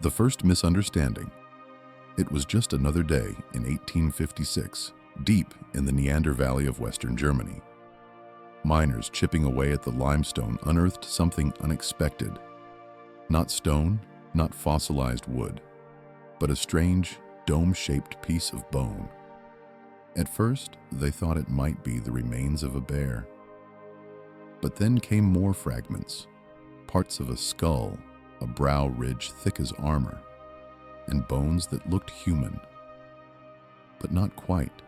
The first misunderstanding. It was just another day in 1856, deep in the Neander Valley of Western Germany. Miners chipping away at the limestone unearthed something unexpected. Not stone, not fossilized wood, but a strange, dome-shaped piece of bone. At first, they thought it might be the remains of a bear. But then came more fragments, parts of a skull, a brow ridge thick as armor, and bones that looked human, but not quite.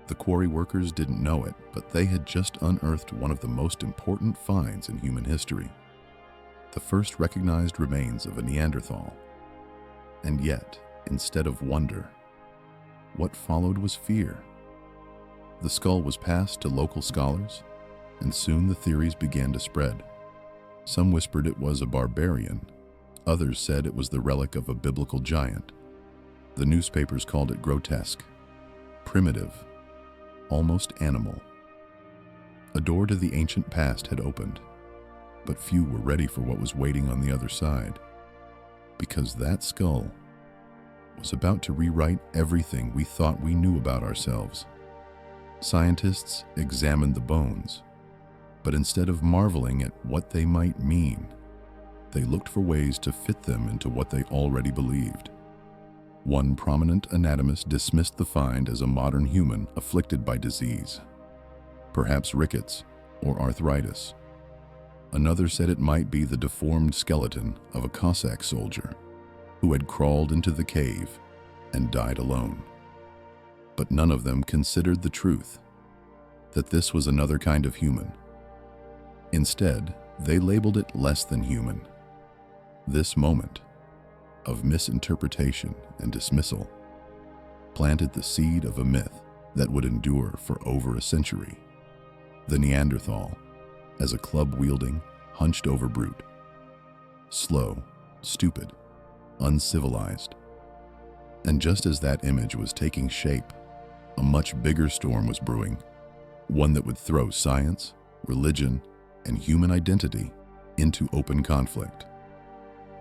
The quarry workers didn't know it, but they had just unearthed one of the most important finds in human history, the first recognized remains of a Neanderthal. And yet, instead of wonder, what followed was fear. The skull was passed to local scholars, and soon the theories began to spread. Some whispered it was a barbarian. Others said it was the relic of a biblical giant. The newspapers called it grotesque, primitive, almost animal. A door to the ancient past had opened, but few were ready for what was waiting on the other side, because that skull was about to rewrite everything we thought we knew about ourselves. Scientists examined the bones, but instead of marveling at what they might mean, they looked for ways to fit them into what they already believed. One prominent anatomist dismissed the find as a modern human afflicted by disease, perhaps rickets or arthritis. Another said it might be the deformed skeleton of a Cossack soldier who had crawled into the cave and died alone. But none of them considered the truth, that this was another kind of human. Instead, they labeled it less than human. This moment of misinterpretation and dismissal planted the seed of a myth that would endure for over a century. The Neanderthal as a club-wielding, hunched-over brute. Slow, stupid, uncivilized. And just as that image was taking shape, a much bigger storm was brewing, one that would throw science, religion, and human identity into open conflict.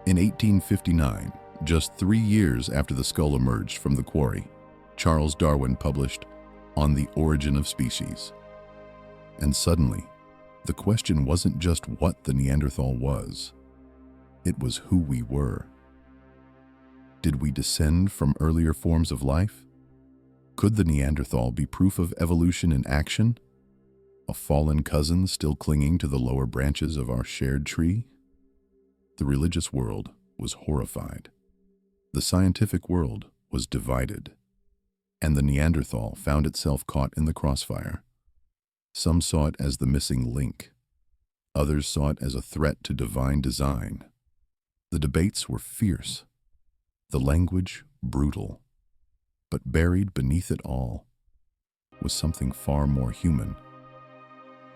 In 1859, just 3 years after the skull emerged from the quarry, Charles Darwin published On the Origin of Species. And suddenly, the question wasn't just what the Neanderthal was, it was who we were. Did we descend from earlier forms of life? Could the Neanderthal be proof of evolution in action? A fallen cousin still clinging to the lower branches of our shared tree? The religious world was horrified. The scientific world was divided. And the Neanderthal found itself caught in the crossfire. Some saw it as the missing link. Others saw it as a threat to divine design. The debates were fierce. The language brutal. But buried beneath it all was something far more human.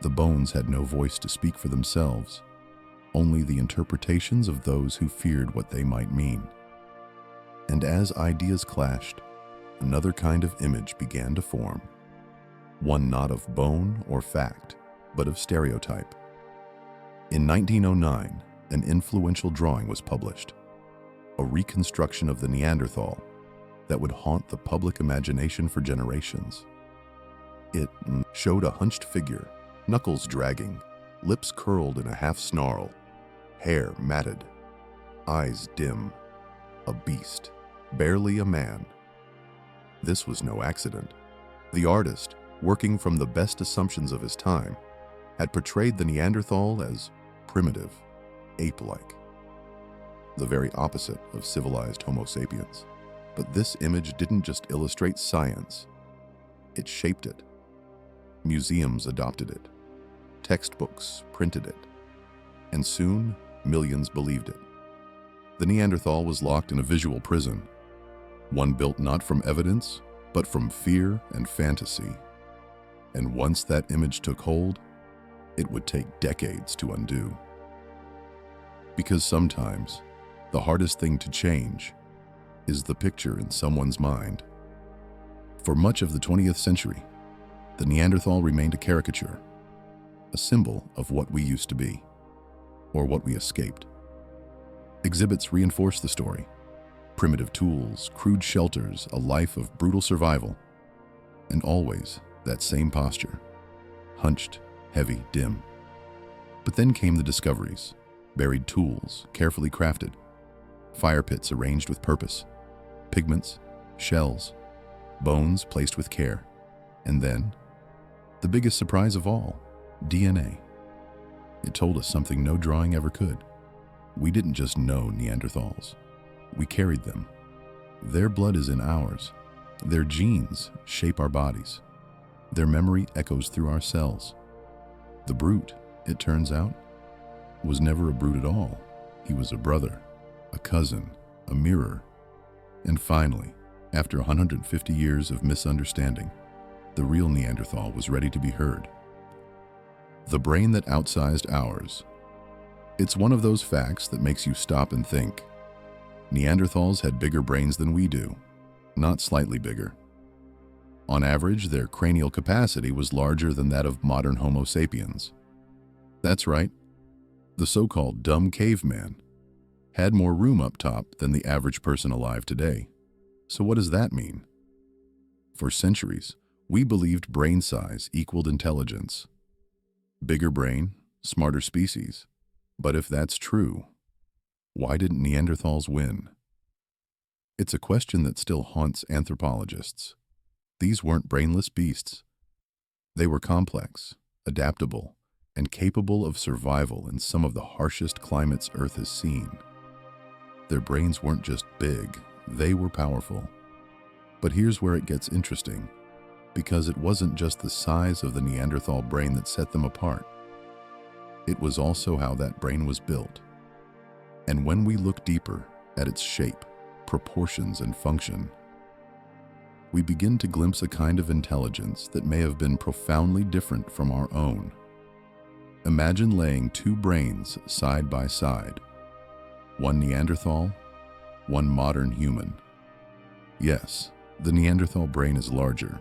The bones had no voice to speak for themselves, only the interpretations of those who feared what they might mean. And as ideas clashed, another kind of image began to form, one not of bone or fact, but of stereotype. In 1909, an influential drawing was published, a reconstruction of the Neanderthal that would haunt the public imagination for generations. It showed a hunched figure, knuckles dragging, lips curled in a half-snarl, hair matted, eyes dim, a beast, barely a man. This was no accident. The artist, working from the best assumptions of his time, had portrayed the Neanderthal as primitive, ape-like, the very opposite of civilized Homo sapiens. But this image didn't just illustrate science, it shaped it. Museums adopted it, textbooks printed it, and soon millions believed it. The Neanderthal was locked in a visual prison, one built not from evidence, but from fear and fantasy. And once that image took hold, it would take decades to undo. Because sometimes, the hardest thing to change is the picture in someone's mind. For much of the 20th century, the Neanderthal remained a caricature, a symbol of what we used to be, or what we escaped. Exhibits reinforce the story. Primitive tools, crude shelters, a life of brutal survival, and always that same posture. Hunched, heavy, dim. But then came the discoveries. Buried tools, carefully crafted. Fire pits arranged with purpose. Pigments, shells, bones placed with care. And then, the biggest surprise of all, DNA. It told us something no drawing ever could. We didn't just know Neanderthals. We carried them. Their blood is in ours. Their genes shape our bodies. Their memory echoes through our cells. The brute, it turns out, was never a brute at all. He was a brother, a cousin, a mirror. And finally, after 150 years of misunderstanding, the real Neanderthal was ready to be heard. The brain that outsized ours. It's one of those facts that makes you stop and think. Neanderthals had bigger brains than we do, not slightly bigger. On average, their cranial capacity was larger than that of modern Homo sapiens. That's right, the so-called dumb caveman had more room up top than the average person alive today. So what does that mean? For centuries, we believed brain size equaled intelligence. Bigger brain, smarter species. But if that's true, why didn't Neanderthals win? It's a question that still haunts anthropologists. These weren't brainless beasts. They were complex, adaptable, and capable of survival in some of the harshest climates Earth has seen. Their brains weren't just big, they were powerful. But here's where it gets interesting, because it wasn't just the size of the Neanderthal brain that set them apart. It was also how that brain was built. And when we look deeper at its shape, proportions, and function, we begin to glimpse a kind of intelligence that may have been profoundly different from our own. Imagine laying two brains side by side, one Neanderthal, one modern human. Yes, the Neanderthal brain is larger,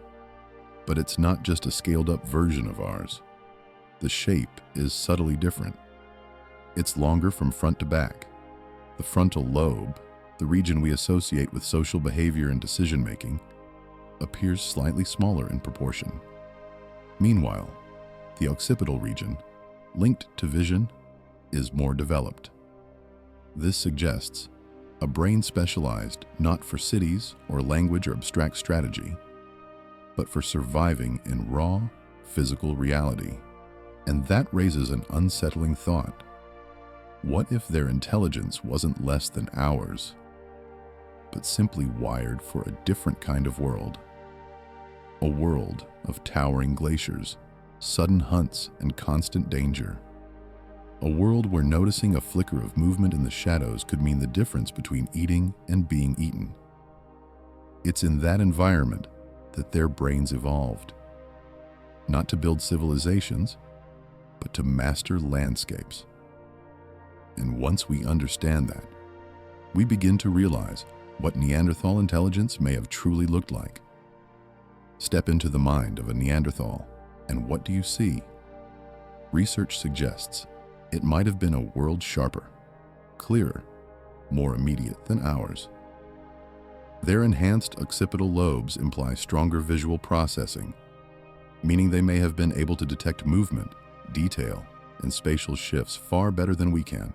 but it's not just a scaled-up version of ours. The shape is subtly different. It's longer from front to back. The frontal lobe, the region we associate with social behavior and decision-making, appears slightly smaller in proportion. Meanwhile, the occipital region, linked to vision, is more developed. This suggests a brain specialized not for cities or language or abstract strategy, but for surviving in raw, physical reality. And that raises an unsettling thought. What if their intelligence wasn't less than ours, but simply wired for a different kind of world? A world of towering glaciers, sudden hunts, and constant danger. A world where noticing a flicker of movement in the shadows could mean the difference between eating and being eaten. It's in that environment that their brains evolved. Not to build civilizations, but to master landscapes. And once we understand that, we begin to realize what Neanderthal intelligence may have truly looked like. Step into the mind of a Neanderthal, and what do you see? Research suggests it might have been a world sharper, clearer, more immediate than ours. Their enhanced occipital lobes imply stronger visual processing, meaning they may have been able to detect movement, detail, and spatial shifts far better than we can.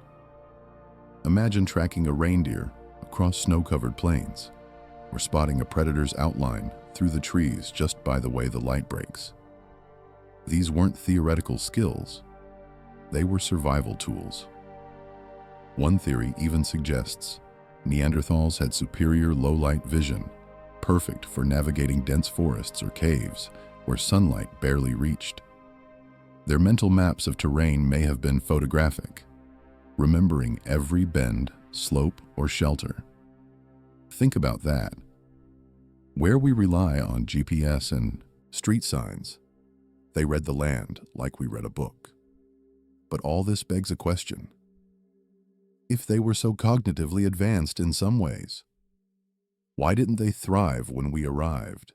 Imagine tracking a reindeer across snow-covered plains, or spotting a predator's outline through the trees just by the way the light breaks. These weren't theoretical skills, they were survival tools. One theory even suggests Neanderthals had superior low-light vision, perfect for navigating dense forests or caves where sunlight barely reached. Their mental maps of terrain may have been photographic, remembering every bend, slope, or shelter. Think about that. Where we rely on GPS and street signs, they read the land like we read a book. But all this begs a question. If they were so cognitively advanced in some ways, why didn't they thrive when we arrived?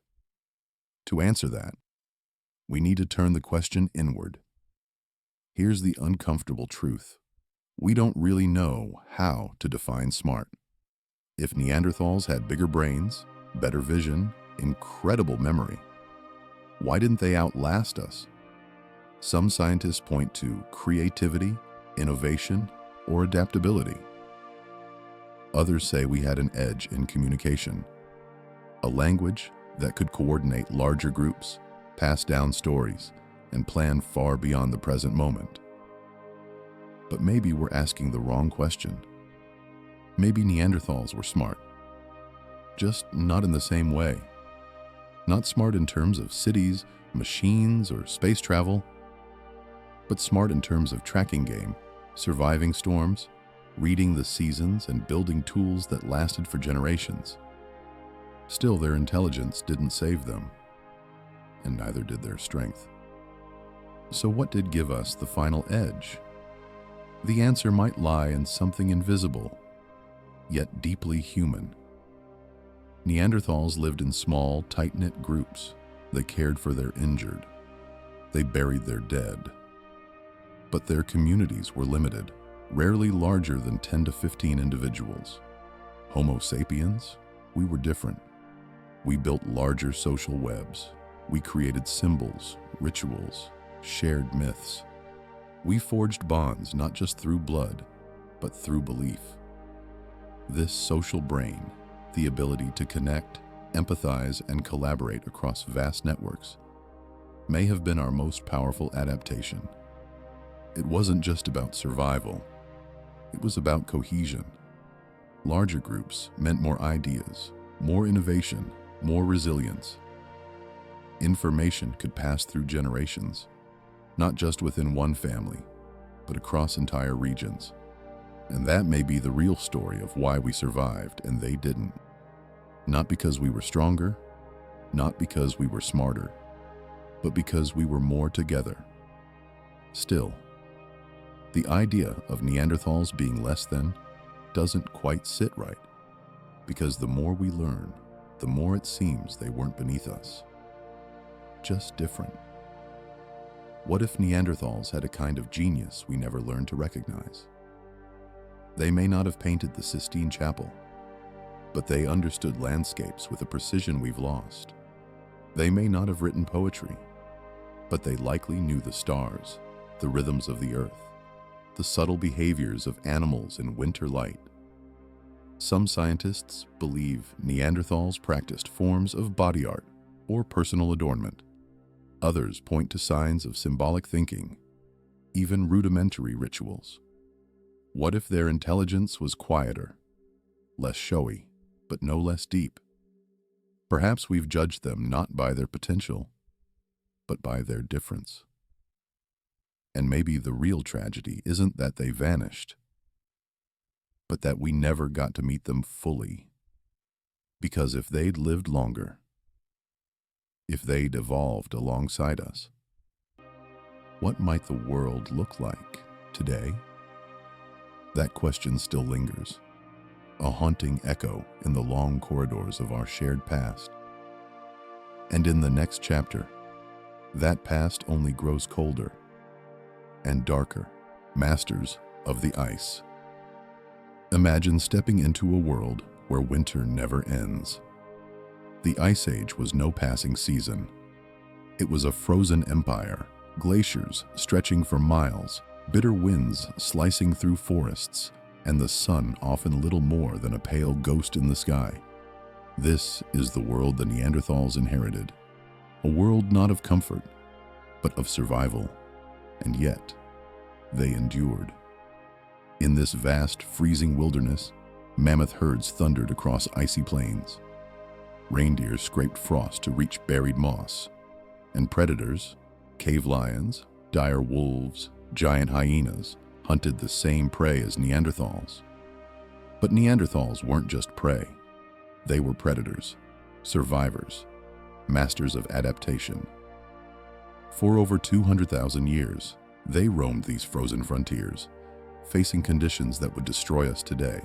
To answer that, we need to turn the question inward. Here's the uncomfortable truth. We don't really know how to define smart. If Neanderthals had bigger brains, better vision, incredible memory, why didn't they outlast us? Some scientists point to creativity, innovation, or adaptability. Others say we had an edge in communication, a language that could coordinate larger groups, pass down stories, and plan far beyond the present moment. But maybe we're asking the wrong question. Maybe Neanderthals were smart, just not in the same way. Not smart in terms of cities, machines, or space travel, but smart in terms of tracking game, surviving storms, reading the seasons, and building tools that lasted for generations. Still, their intelligence didn't save them, and neither did their strength. So what did give us the final edge? The answer might lie in something invisible, yet deeply human. Neanderthals lived in small, tight-knit groups. They cared for their injured. They buried their dead. But their communities were limited, rarely larger than 10 to 15 individuals. Homo sapiens, we were different. We built larger social webs. We created symbols, rituals, shared myths. We forged bonds not just through blood, but through belief. This social brain, the ability to connect, empathize, and collaborate across vast networks, may have been our most powerful adaptation. It wasn't just about survival. It was about cohesion. Larger groups meant more ideas, more innovation, more resilience. Information could pass through generations, not just within one family, but across entire regions. And that may be the real story of why we survived and they didn't. Not because we were stronger, not because we were smarter, but because we were more together. Still, the idea of Neanderthals being less than doesn't quite sit right, because the more we learn, the more it seems they weren't beneath us, just different. What if Neanderthals had a kind of genius we never learned to recognize? They may not have painted the Sistine Chapel, but they understood landscapes with a precision we've lost. They may not have written poetry, but they likely knew the stars, the rhythms of the earth, the subtle behaviors of animals in winter light. Some scientists believe Neanderthals practiced forms of body art or personal adornment. Others point to signs of symbolic thinking, even rudimentary rituals. What if their intelligence was quieter, less showy, but no less deep? Perhaps we've judged them not by their potential, but by their difference. And maybe the real tragedy isn't that they vanished, but that we never got to meet them fully. Because if they'd lived longer, if they'd evolved alongside us, what might the world look like today? That question still lingers, a haunting echo in the long corridors of our shared past. And in the next chapter, that past only grows colder and darker, masters of the ice. Imagine stepping into a world where winter never ends. The Ice Age was no passing season. It was a frozen empire, glaciers stretching for miles, bitter winds slicing through forests, and the sun often little more than a pale ghost in the sky. This is the world the Neanderthals inherited, a world not of comfort, but of survival, and yet they endured. In this vast, freezing wilderness, mammoth herds thundered across icy plains. Reindeer scraped frost to reach buried moss, and predators, cave lions, dire wolves, giant hyenas, hunted the same prey as Neanderthals. But Neanderthals weren't just prey. They were predators, survivors, masters of adaptation. For over 200,000 years, they roamed these frozen frontiers, facing conditions that would destroy us today.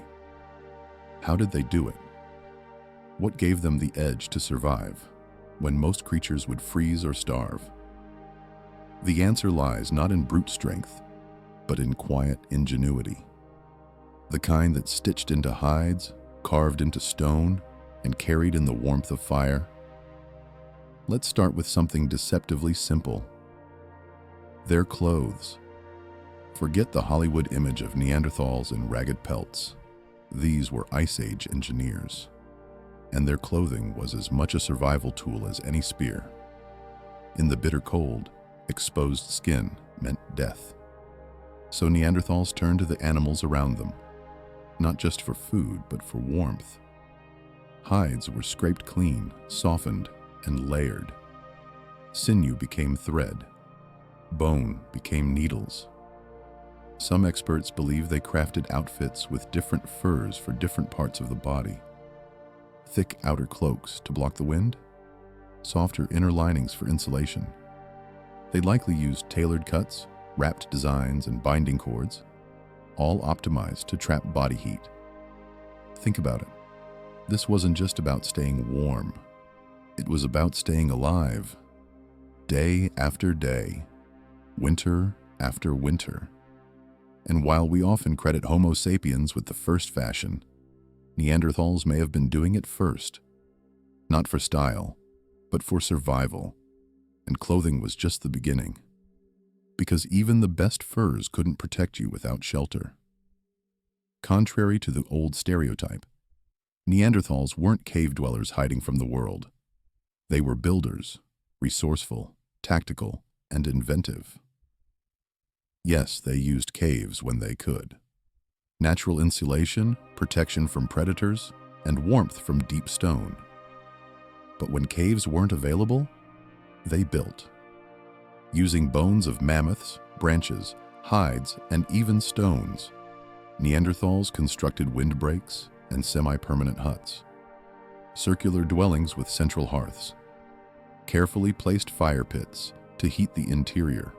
How did they do it? What gave them the edge to survive when most creatures would freeze or starve? The answer lies not in brute strength, but in quiet ingenuity. The kind that stitched into hides, carved into stone, and carried in the warmth of fire. Let's start with something deceptively simple. Their clothes. Forget the Hollywood image of Neanderthals in ragged pelts. These were Ice Age engineers, and their clothing was as much a survival tool as any spear. In the bitter cold, exposed skin meant death. So Neanderthals turned to the animals around them, not just for food, but for warmth. Hides were scraped clean, softened, and layered. Sinew became thread. Bone became needles. Some experts believe they crafted outfits with different furs for different parts of the body. Thick outer cloaks to block the wind, softer inner linings for insulation. They likely used tailored cuts, wrapped designs, and binding cords, all optimized to trap body heat. Think about it. This wasn't just about staying warm. It was about staying alive, day after day, winter after winter. And while we often credit Homo sapiens with the first fashion, Neanderthals may have been doing it first, not for style, but for survival. And clothing was just the beginning, because even the best furs couldn't protect you without shelter. Contrary to the old stereotype, Neanderthals weren't cave dwellers hiding from the world. They were builders, resourceful, tactical, and inventive. Yes, they used caves when they could. Natural insulation, protection from predators, and warmth from deep stone. But when caves weren't available, they built. Using bones of mammoths, branches, hides, and even stones, Neanderthals constructed windbreaks and semi-permanent huts. Circular dwellings with central hearths. Carefully placed fire pits to heat the interior.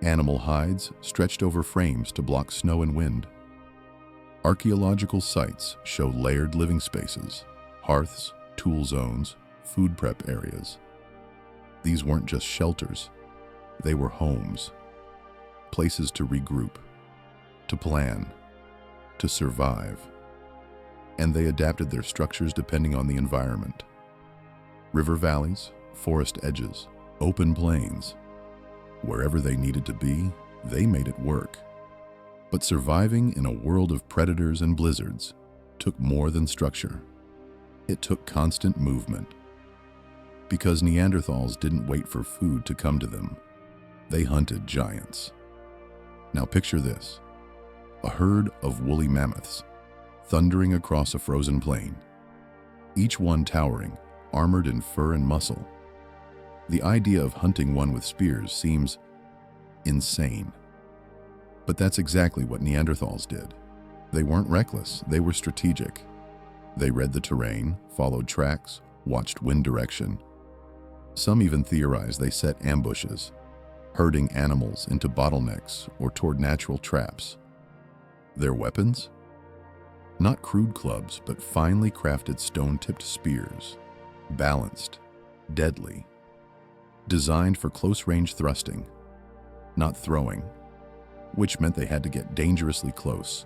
Animal hides stretched over frames to block snow and wind. Archaeological sites show layered living spaces, hearths, tool zones, food prep areas. These weren't just shelters, they were homes, places to regroup, to plan, to survive. And they adapted their structures depending on the environment. River valleys, forest edges, open plains. Wherever they needed to be, they made it work. But surviving in a world of predators and blizzards took more than structure. It took constant movement. Because Neanderthals didn't wait for food to come to them, they hunted giants. Now picture this: a herd of woolly mammoths thundering across a frozen plain, each one towering, armored in fur and muscle. The idea of hunting one with spears seems insane. But that's exactly what Neanderthals did. They weren't reckless, they were strategic. They read the terrain, followed tracks, watched wind direction. Some even theorize they set ambushes, herding animals into bottlenecks or toward natural traps. Their weapons? Not crude clubs, but finely crafted stone-tipped spears, balanced, deadly, designed for close-range thrusting, not throwing, which meant they had to get dangerously close,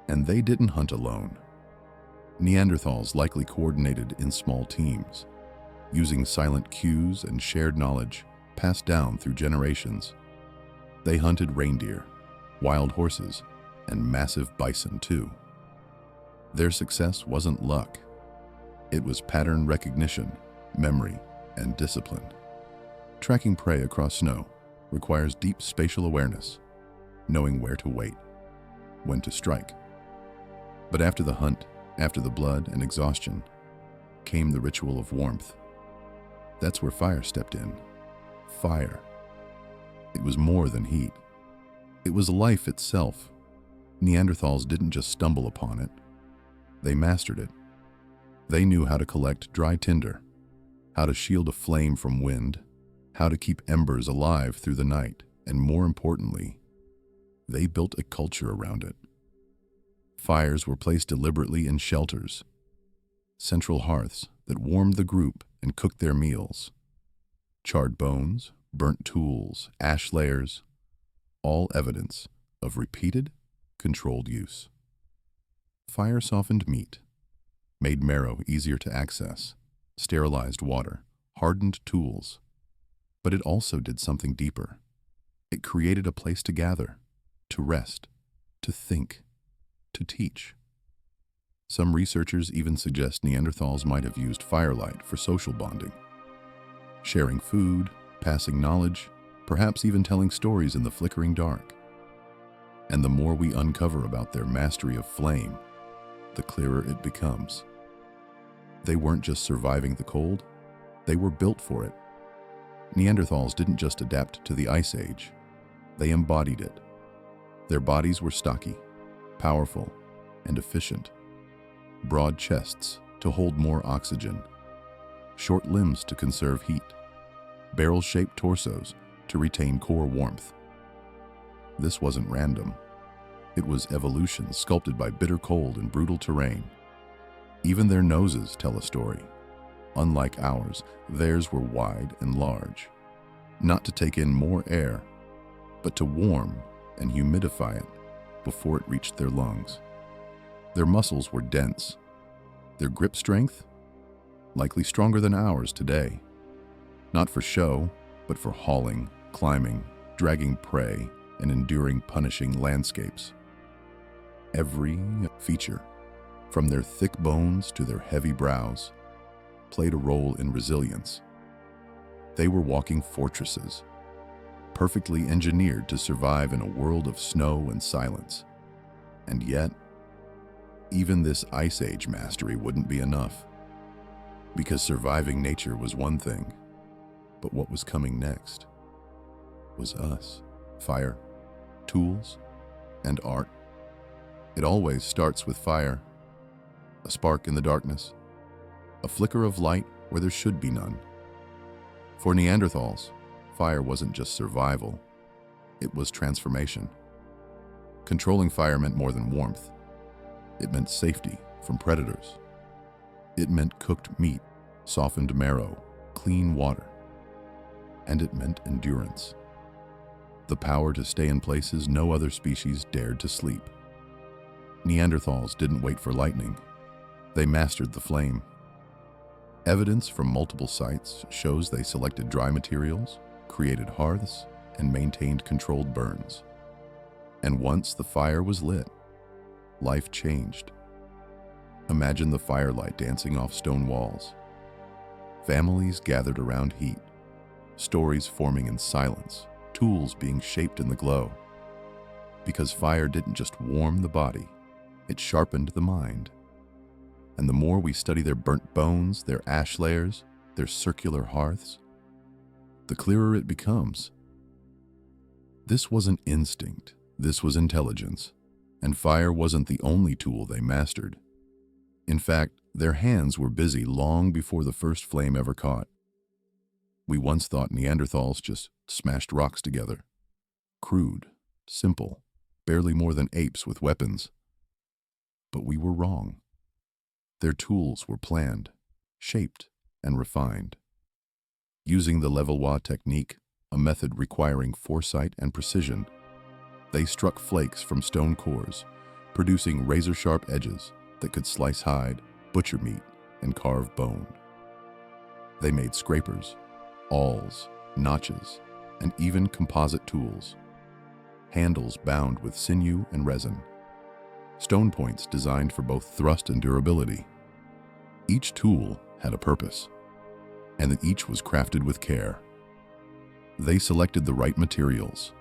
and they didn't hunt alone. Neanderthals likely coordinated in small teams, using silent cues and shared knowledge passed down through generations. They hunted reindeer, wild horses, and massive bison too. Their success wasn't luck. It was pattern recognition, memory, and discipline. Tracking prey across snow requires deep spatial awareness, knowing where to wait, when to strike. But after the hunt, after the blood and exhaustion, came the ritual of warmth. That's where fire stepped in. Fire. It was more than heat. It was life itself. Neanderthals didn't just stumble upon it. They mastered it. They knew how to collect dry tinder, how to shield a flame from wind, how to keep embers alive through the night, and more importantly, they built a culture around it. Fires were placed deliberately in shelters, central hearths that warmed the group and cooked their meals. Charred bones, burnt tools, ash layers, all evidence of repeated, controlled use. Fire softened meat, made marrow easier to access, sterilized water, hardened tools. But it also did something deeper. It created a place to gather, to rest, to think, to teach. Some researchers even suggest Neanderthals might have used firelight for social bonding, sharing food, passing knowledge, perhaps even telling stories in the flickering dark. And the more we uncover about their mastery of flame, the clearer it becomes. They weren't just surviving the cold, they were built for it. Neanderthals didn't just adapt to the Ice Age, they embodied it. Their bodies were stocky, powerful, and efficient. Broad chests to hold more oxygen, short limbs to conserve heat, barrel-shaped torsos to retain core warmth. This wasn't random. It was evolution sculpted by bitter cold and brutal terrain. Even their noses tell a story. Unlike ours, theirs were wide and large, not to take in more air, but to warm and humidify it before it reached their lungs. Their muscles were dense. Their grip strength, likely stronger than ours today. Not for show, but for hauling, climbing, dragging prey, and enduring punishing landscapes. Every feature, from their thick bones to their heavy brows, played a role in resilience. They were walking fortresses, perfectly engineered to survive in a world of snow and silence. And yet, even this Ice Age mastery wouldn't be enough. Because surviving nature was one thing, but what was coming next was us. Fire, tools, and art. It always starts with fire. A spark in the darkness, a flicker of light where there should be none. For Neanderthals, fire wasn't just survival, it was transformation. Controlling fire meant more than warmth. It meant safety from predators. It meant cooked meat, softened marrow, clean water. And it meant endurance. The power to stay in places no other species dared to sleep. Neanderthals didn't wait for lightning. They mastered the flame. Evidence from multiple sites shows they selected dry materials, created hearths, and maintained controlled burns. And once the fire was lit, life changed. Imagine the firelight dancing off stone walls. Families gathered around heat, stories forming in silence, tools being shaped in the glow. Because fire didn't just warm the body, it sharpened the mind. And the more we study their burnt bones, their ash layers, their circular hearths, the clearer it becomes. This wasn't instinct, this was intelligence. And fire wasn't the only tool they mastered. In fact, their hands were busy long before the first flame ever caught. We once thought Neanderthals just smashed rocks together. Crude, simple, barely more than apes with weapons. But we were wrong. Their tools were planned, shaped, and refined. Using the Levallois technique, a method requiring foresight and precision, they struck flakes from stone cores, producing razor-sharp edges that could slice hide, butcher meat, and carve bone. They made scrapers, awls, notches, and even composite tools, handles bound with sinew and resin, stone points designed for both thrust and durability. Each tool had a purpose, and each was crafted with care. They selected the right materials: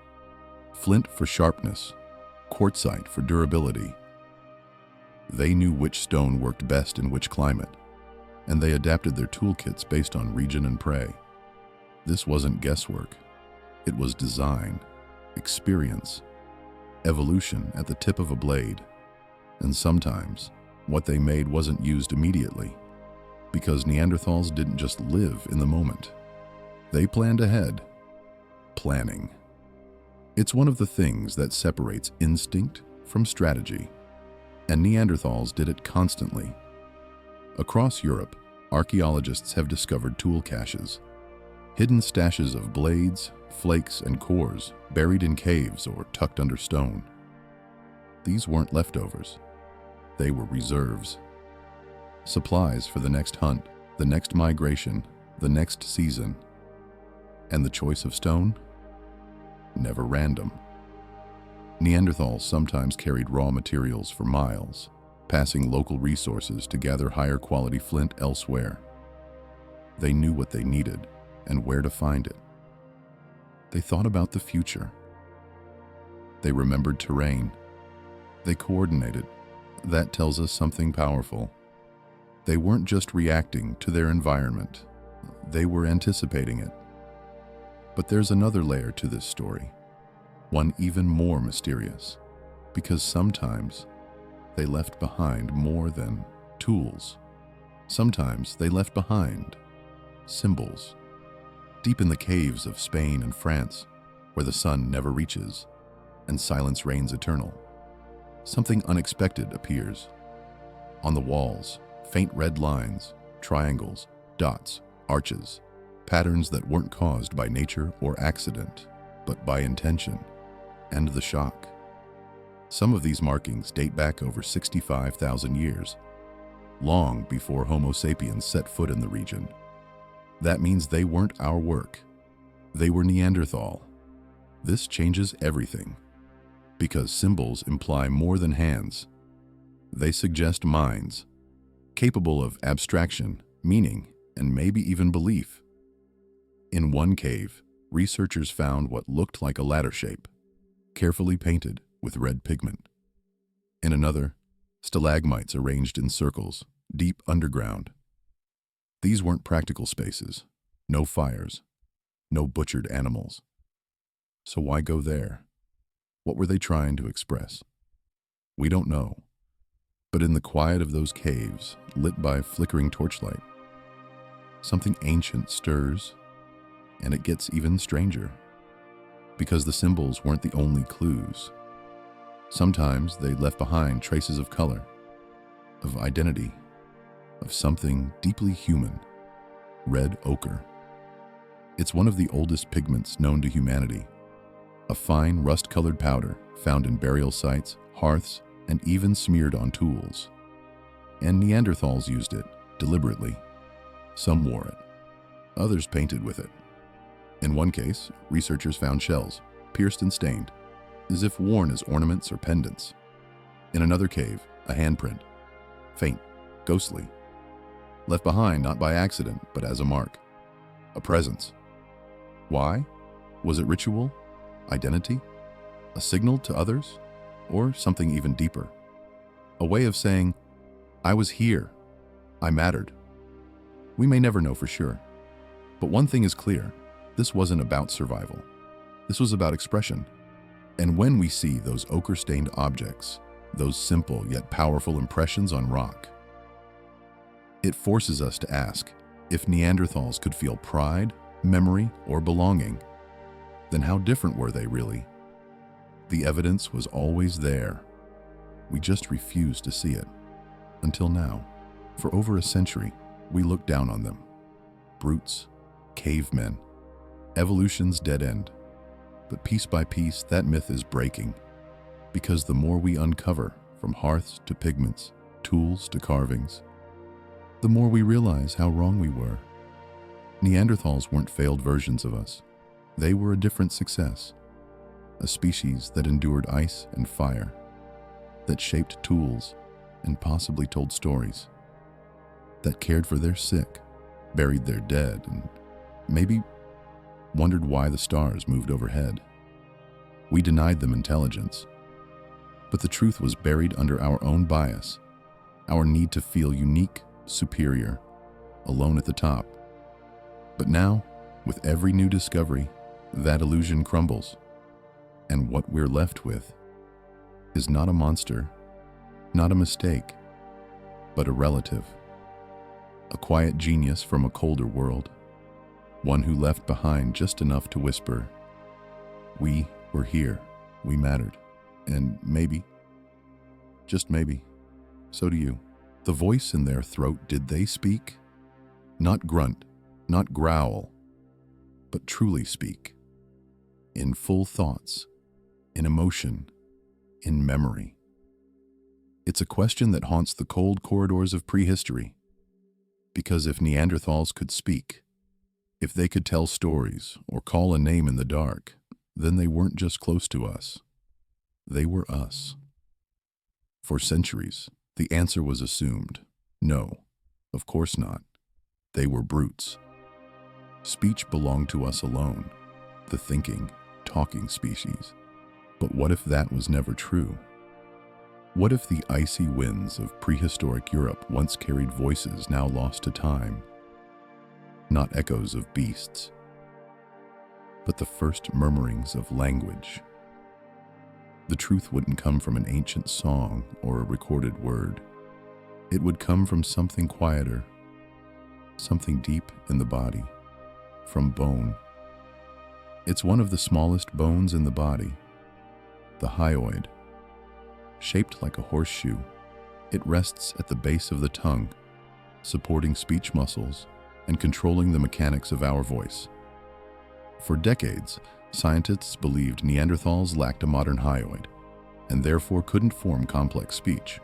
flint for sharpness, quartzite for durability. They knew which stone worked best in which climate, and they adapted their toolkits based on region and prey. This wasn't guesswork. It was design, experience, evolution at the tip of a blade. And sometimes, what they made wasn't used immediately, because Neanderthals didn't just live in the moment. They planned ahead. Planning. It's one of the things that separates instinct from strategy, and Neanderthals did it constantly. Across Europe, archaeologists have discovered tool caches, Hidden stashes of blades, flakes, and cores buried in caves or tucked under stone. These weren't leftovers. They were reserves. Supplies for the next hunt, the next migration, the next season. And the choice of stone? Never random. Neanderthals sometimes carried raw materials for miles, passing local resources to gather higher quality flint elsewhere. They knew what they needed and where to find it. They thought about the future. They remembered terrain. They coordinated. That tells us something powerful. They weren't just reacting to their environment. They were anticipating it. But there's another layer to this story, one even more mysterious, because sometimes they left behind more than tools. Sometimes they left behind symbols. Deep in the caves of Spain and France, where the sun never reaches and silence reigns eternal, something unexpected appears. On the walls, faint red lines, triangles, dots, arches, patterns that weren't caused by nature or accident, but by intention and the shock. Some of these markings date back over 65,000 years, long before Homo sapiens set foot in the region. That means they weren't our work. They were Neanderthal. This changes everything, because symbols imply more than hands. They suggest minds, capable of abstraction, meaning, and maybe even belief. In one cave, researchers found what looked like a ladder shape, carefully painted with red pigment. In another, stalagmites arranged in circles, deep underground. These weren't practical spaces, no fires, no butchered animals. So why go there? What were they trying to express? We don't know. But in the quiet of those caves, lit by flickering torchlight, something ancient stirs, and it gets even stranger. Because the symbols weren't the only clues. Sometimes they left behind traces of color, of identity, of something deeply human, red ochre. It's one of the oldest pigments known to humanity, a fine rust-colored powder found in burial sites, hearths, and even smeared on tools. And Neanderthals used it, deliberately. Some wore it. Others painted with it. In one case, researchers found shells, pierced and stained, as if worn as ornaments or pendants. In another cave, a handprint, faint, ghostly, left behind not by accident, but as a mark, a presence. Why? Was it ritual? Identity? A signal to others? Or something even deeper? A way of saying, I was here. I mattered. We may never know for sure. But one thing is clear. This wasn't about survival. This was about expression. And when we see those ochre-stained objects, those simple yet powerful impressions on rock, it forces us to ask, if Neanderthals could feel pride, memory, or belonging, then how different were they really? The evidence was always there. We just refused to see it. Until now. For over a century, we looked down on them. Brutes, cavemen, evolution's dead end. But piece by piece, that myth is breaking. Because the more we uncover, from hearths to pigments, tools to carvings, the more we realize how wrong we were. Neanderthals weren't failed versions of us. They were a different success. A species that endured ice and fire, that shaped tools and possibly told stories, that cared for their sick, buried their dead, and maybe wondered why the stars moved overhead. We denied them intelligence, but the truth was buried under our own bias, our need to feel unique, superior, alone at the top. But now, with every new discovery, that illusion crumbles. And what we're left with is not a monster, not a mistake, but a relative. A quiet genius from a colder world. One who left behind just enough to whisper, we were here, we mattered, and maybe, just maybe, so do you. The voice in their throat, did they speak? Not grunt, not growl, but truly speak. In full thoughts, in emotion, in memory. It's a question that haunts the cold corridors of prehistory. Because if Neanderthals could speak, if they could tell stories or call a name in the dark, then they weren't just close to us. They were us. For centuries, the answer was assumed. No, of course not. They were brutes. Speech belonged to us alone, the thinking, talking species. But what if that was never true? What if the icy winds of prehistoric Europe once carried voices now lost to time? Not echoes of beasts, but the first murmurings of language. The truth wouldn't come from an ancient song or a recorded word. It would come from something quieter, something deep in the body, from bone. It's one of the smallest bones in the body, the hyoid. Shaped like a horseshoe, it rests at the base of the tongue, supporting speech muscles and controlling the mechanics of our voice. For decades, scientists believed Neanderthals lacked a modern hyoid, and therefore couldn't form complex speech.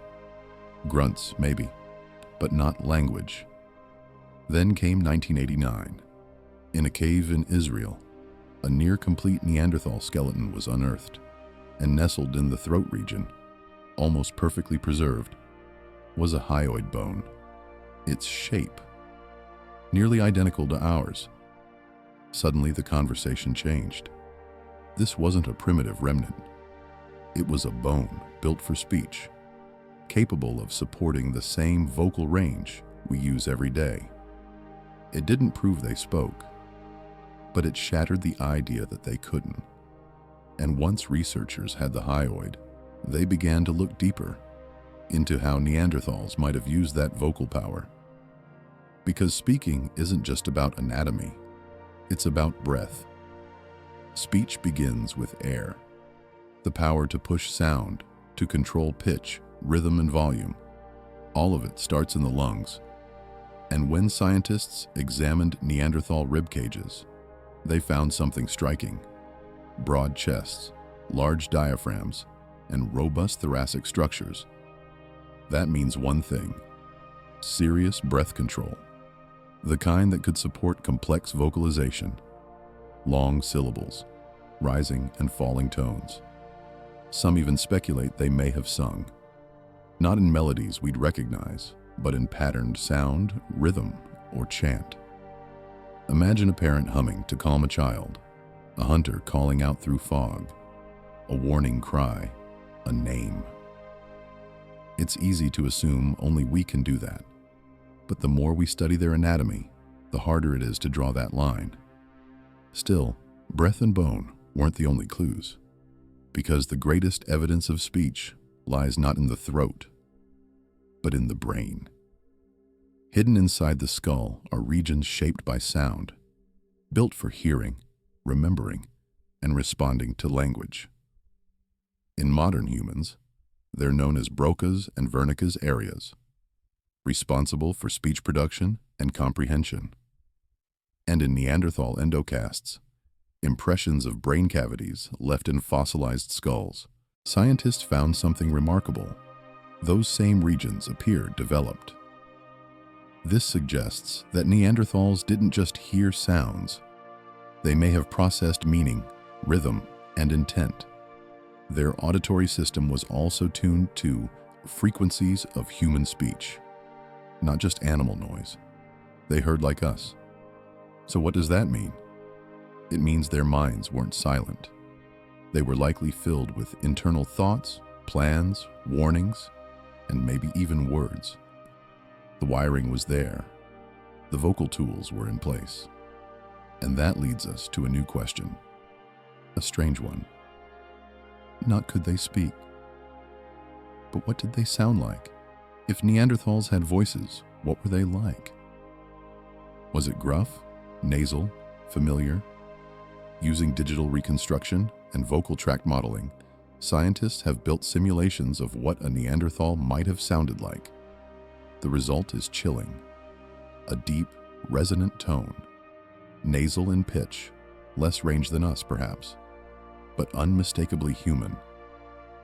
Grunts, maybe, but not language. Then came 1989. In a cave in Israel, a near-complete Neanderthal skeleton was unearthed, and nestled in the throat region, almost perfectly preserved, was a hyoid bone. Its shape, nearly identical to ours. Suddenly the conversation changed. This wasn't a primitive remnant. It was a bone built for speech, capable of supporting the same vocal range we use every day. It didn't prove they spoke, but it shattered the idea that they couldn't. And once researchers had the hyoid, they began to look deeper into how Neanderthals might have used that vocal power. Because speaking isn't just about anatomy, it's about breath. Speech begins with air, the power to push sound, to control pitch, rhythm, and volume. All of it starts in the lungs. And when scientists examined Neanderthal rib cages, they found something striking. Broad chests, large diaphragms, and robust thoracic structures. That means one thing: serious breath control. The kind that could support complex vocalization, long syllables, rising and falling tones. Some even speculate they may have sung, not in melodies we'd recognize, but in patterned sound, rhythm, or chant. Imagine a parent humming to calm a child, a hunter calling out through fog, a warning cry, a name. It's easy to assume only we can do that, but the more we study their anatomy, the harder it is to draw that line. Still, breath and bone weren't the only clues, because the greatest evidence of speech lies not in the throat, but in the brain. Hidden inside the skull are regions shaped by sound, built for hearing, remembering, and responding to language. In modern humans, they're known as Broca's and Wernicke's areas, responsible for speech production and comprehension. And in Neanderthal endocasts, impressions of brain cavities left in fossilized skulls, scientists found something remarkable. Those same regions appeared developed. This suggests that Neanderthals didn't just hear sounds. They may have processed meaning, rhythm, and intent. Their auditory system was also tuned to frequencies of human speech, not just animal noise. They heard like us. So what does that mean? It means their minds weren't silent. They were likely filled with internal thoughts, plans, warnings, and maybe even words. The wiring was there. The vocal tools were in place. And that leads us to a new question, a strange one. Not could they speak, but what did they sound like? If Neanderthals had voices, what were they like? Was it gruff, nasal, familiar? Using digital reconstruction and vocal tract modeling, scientists have built simulations of what a Neanderthal might have sounded like. The result is chilling. A deep, resonant tone, nasal in pitch, less range than us perhaps, but unmistakably human.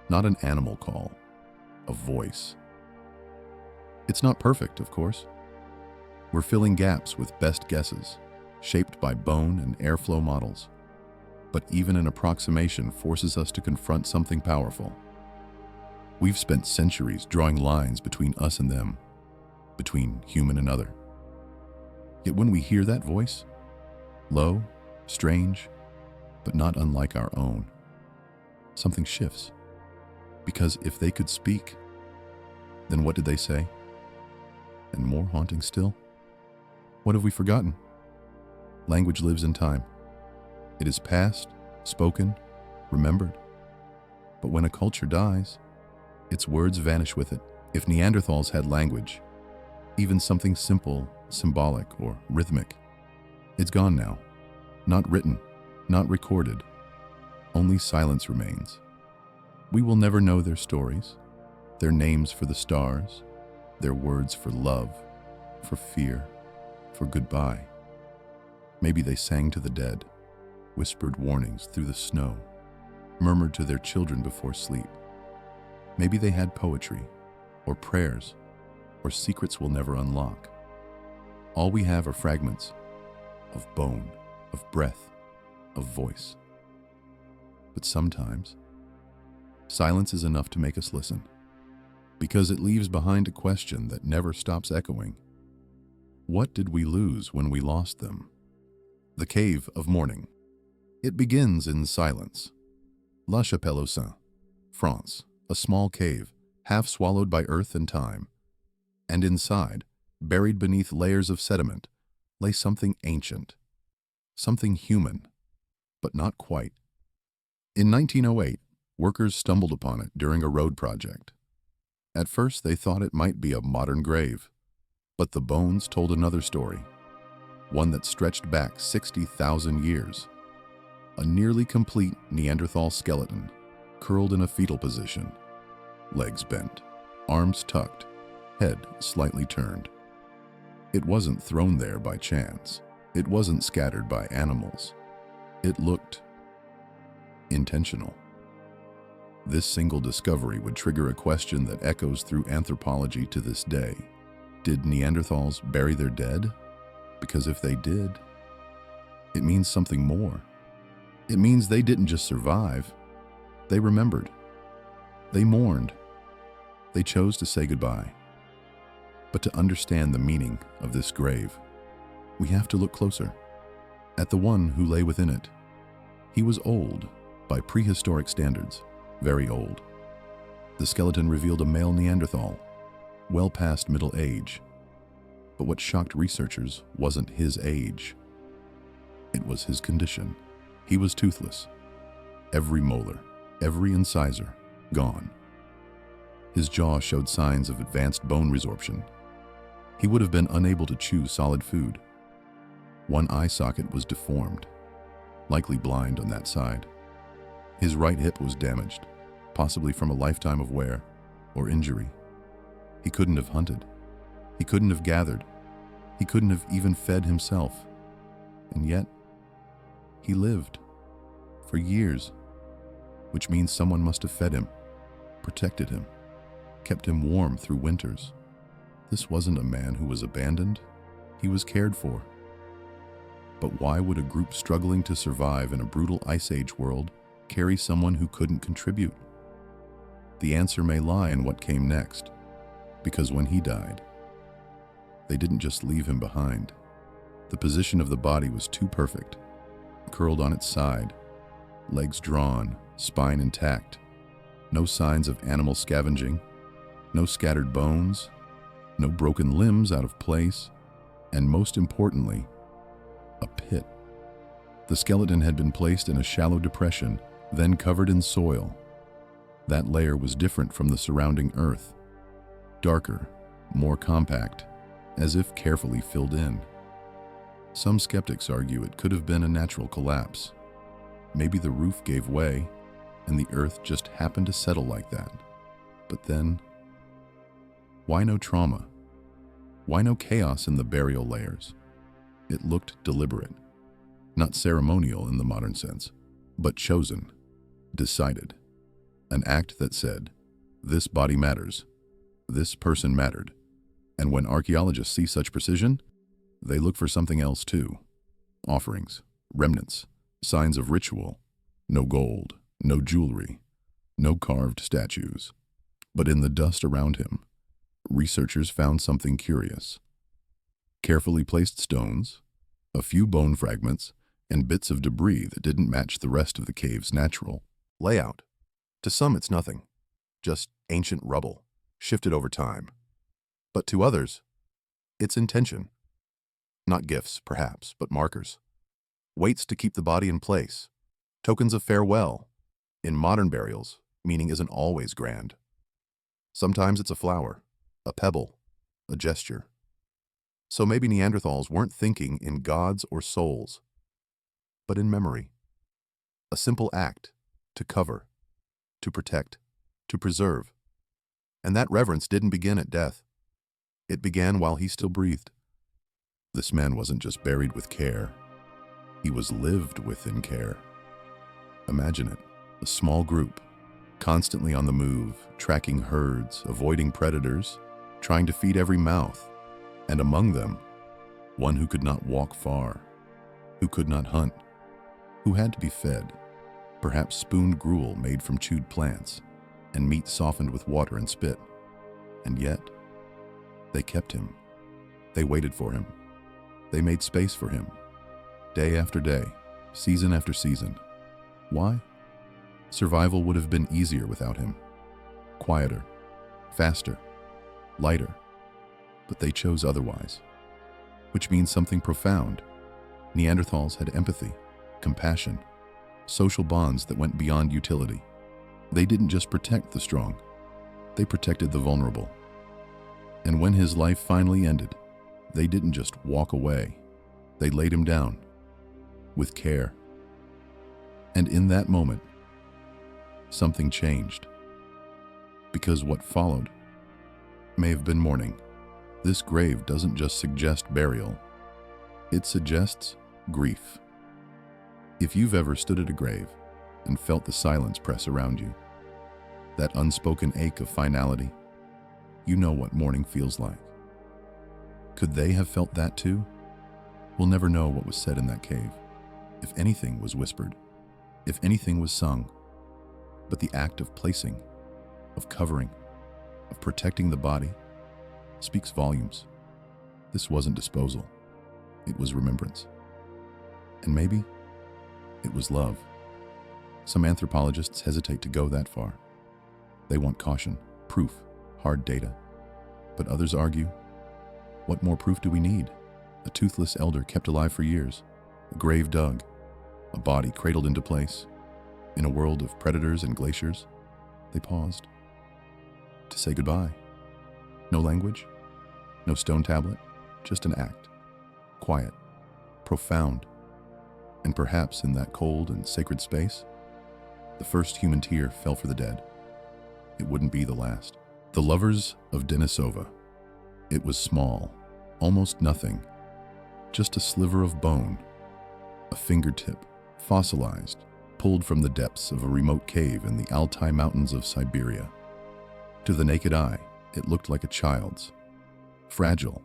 Not an animal call, a voice. It's not perfect, of course. We're filling gaps with best guesses, shaped by bone and airflow models. But even an approximation forces us to confront something powerful. We've spent centuries drawing lines between us and them, between human and other. Yet when we hear that voice, low, strange, but not unlike our own, something shifts. Because if they could speak, then what did they say? And more haunting still, what have we forgotten? Language lives in time. It is past, spoken, remembered. But when a culture dies, its words vanish with it. If Neanderthals had language, even something simple, symbolic, or rhythmic, it's gone now. Not written, not recorded. Only silence remains. We will never know their stories, their names for the stars, their words for love, for fear, for goodbye. Maybe they sang to the dead, whispered warnings through the snow, murmured to their children before sleep. Maybe they had poetry, or prayers, or secrets we'll never unlock. All we have are fragments of bone, of breath, of voice. But sometimes, silence is enough to make us listen, because it leaves behind a question that never stops echoing. What did we lose when we lost them? The Cave of Mourning. It begins in silence. La Chapelle-aux-Saints, France, a small cave, half swallowed by earth and time. And inside, buried beneath layers of sediment, lay something ancient, something human, but not quite. In 1908, workers stumbled upon it during a road project. At first, they thought it might be a modern grave, but the bones told another story, one that stretched back 60,000 years. A nearly complete Neanderthal skeleton, curled in a fetal position, legs bent, arms tucked, head slightly turned. It wasn't thrown there by chance. It wasn't scattered by animals. It looked intentional. This single discovery would trigger a question that echoes through anthropology to this day. Did Neanderthals bury their dead? Because if they did, it means something more. It means they didn't just survive, they remembered. They mourned. They chose to say goodbye. But to understand the meaning of this grave, we have to look closer at the one who lay within it. He was old by prehistoric standards, very old. The skeleton revealed a male Neanderthal, well past middle age. But what shocked researchers wasn't his age. It was his condition. He was toothless. Every molar, every incisor, gone. His jaw showed signs of advanced bone resorption. He would have been unable to chew solid food. One eye socket was deformed, likely blind on that side. His right hip was damaged, possibly from a lifetime of wear or injury. He couldn't have hunted. He couldn't have gathered. He couldn't have even fed himself. And yet, he lived for years, which means someone must have fed him, protected him, kept him warm through winters. This wasn't a man who was abandoned. He was cared for. But why would a group struggling to survive in a brutal Ice Age world carry someone who couldn't contribute? The answer may lie in what came next, because when he died, they didn't just leave him behind. The position of the body was too perfect, curled on its side, legs drawn, spine intact, no signs of animal scavenging, no scattered bones, no broken limbs out of place, and most importantly, a pit. The skeleton had been placed in a shallow depression, then covered in soil. That layer was different from the surrounding earth, darker, more compact, as if carefully filled in. Some skeptics argue it could have been a natural collapse. Maybe the roof gave way, and the earth just happened to settle like that. But then, why no trauma? Why no chaos in the burial layers? It looked deliberate. Not ceremonial in the modern sense, but chosen, decided. An act that said, this body matters, this person mattered. And when archaeologists see such precision, they look for something else too. Offerings, remnants, signs of ritual. No gold, no jewelry, no carved statues. But in the dust around him, researchers found something curious. Carefully placed stones, a few bone fragments, and bits of debris that didn't match the rest of the cave's natural layout. To some, it's nothing, just ancient rubble, shifted over time. But to others, it's intention. Not gifts, perhaps, but markers. Weights to keep the body in place. Tokens of farewell. In modern burials, meaning isn't always grand. Sometimes it's a flower, a pebble, a gesture. So maybe Neanderthals weren't thinking in gods or souls, but in memory. A simple act to cover, to protect, to preserve. And that reverence didn't begin at death. It began while he still breathed. This man wasn't just buried with care. He was lived with in care. Imagine it, a small group, constantly on the move, tracking herds, avoiding predators, trying to feed every mouth, and among them, one who could not walk far, who could not hunt, who had to be fed, perhaps spooned gruel made from chewed plants, and meat softened with water and spit. And yet, they kept him. They waited for him. They made space for him, day after day, season after season. Why? Survival would have been easier without him. Quieter, faster, lighter. But they chose otherwise. Which means something profound. Neanderthals had empathy, compassion, social bonds that went beyond utility. They didn't just protect the strong, they protected the vulnerable. And when his life finally ended, they didn't just walk away. They laid him down, with care. And in that moment, something changed. Because what followed may have been mourning. This grave doesn't just suggest burial, it suggests grief. If you've ever stood at a grave and felt the silence press around you, that unspoken ache of finality, you know what mourning feels like. Could they have felt that too? We'll never know what was said in that cave, if anything was whispered, if anything was sung. But the act of placing, of covering, of protecting the body speaks volumes. This wasn't disposal, it was remembrance. And maybe it was love. Some anthropologists hesitate to go that far. They want caution, proof, hard data. But others argue, what more proof do we need? A toothless elder kept alive for years, a grave dug, a body cradled into place. In a world of predators and glaciers, they paused to say goodbye. No language, no stone tablet, just an act. Quiet, profound, and perhaps in that cold and sacred space, the first human tear fell for the dead. It wouldn't be the last. The lovers of Denisova. It was small, almost nothing, just a sliver of bone, a fingertip, fossilized, pulled from the depths of a remote cave in the Altai Mountains of Siberia. To the naked eye, it looked like a child's, fragile,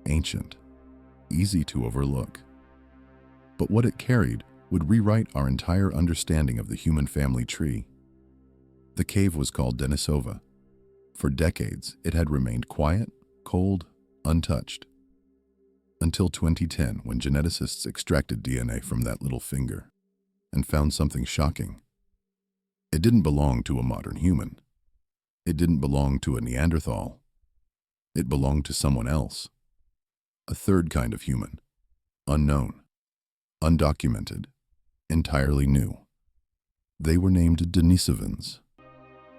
ancient, easy to overlook. But what it carried would rewrite our entire understanding of the human family tree. The cave was called Denisova. For decades, it had remained quiet, cold, untouched. Until 2010, when geneticists extracted DNA from that little finger and found something shocking. It didn't belong to a modern human. It didn't belong to a Neanderthal. It belonged to someone else. A third kind of human. Unknown. Undocumented. Entirely new. They were named Denisovans,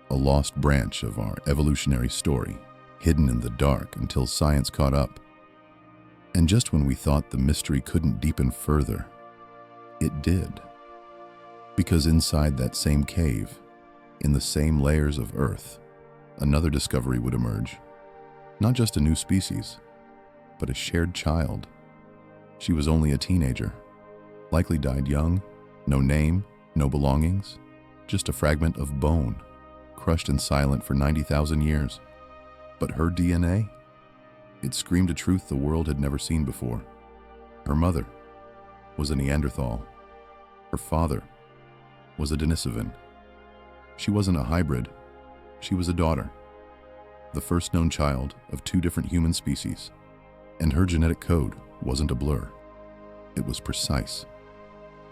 a lost branch of our evolutionary story, hidden in the dark until science caught up. And just when we thought the mystery couldn't deepen further, it did. Because inside that same cave, in the same layers of Earth, another discovery would emerge. Not just a new species, but a shared child. She was only a teenager, Likely died young, no name, no belongings, just a fragment of bone, crushed and silent for 90,000 years. But her DNA? It screamed a truth the world had never seen before. Her mother was a Neanderthal. Her father was a Denisovan. She wasn't a hybrid, she was a daughter, the first known child of two different human species. And her genetic code wasn't a blur. It was precise,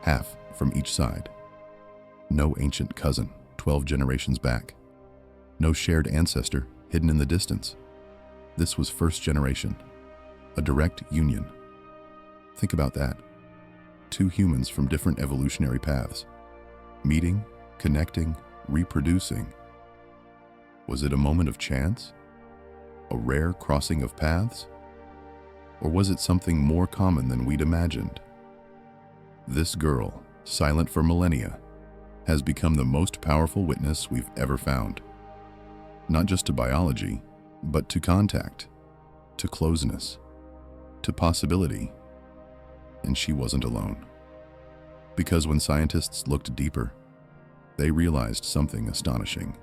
half from each side. No ancient cousin 12 generations back. No shared ancestor hidden in the distance. This was first generation, a direct union. Think about that. Two humans from different evolutionary paths, meeting, connecting, reproducing. Was it a moment of chance? A rare crossing of paths? Or was it something more common than we'd imagined? This girl, silent for millennia, has become the most powerful witness we've ever found. Not just to biology, but to contact, to closeness, to possibility. And she wasn't alone. Because when scientists looked deeper, they realized something astonishing.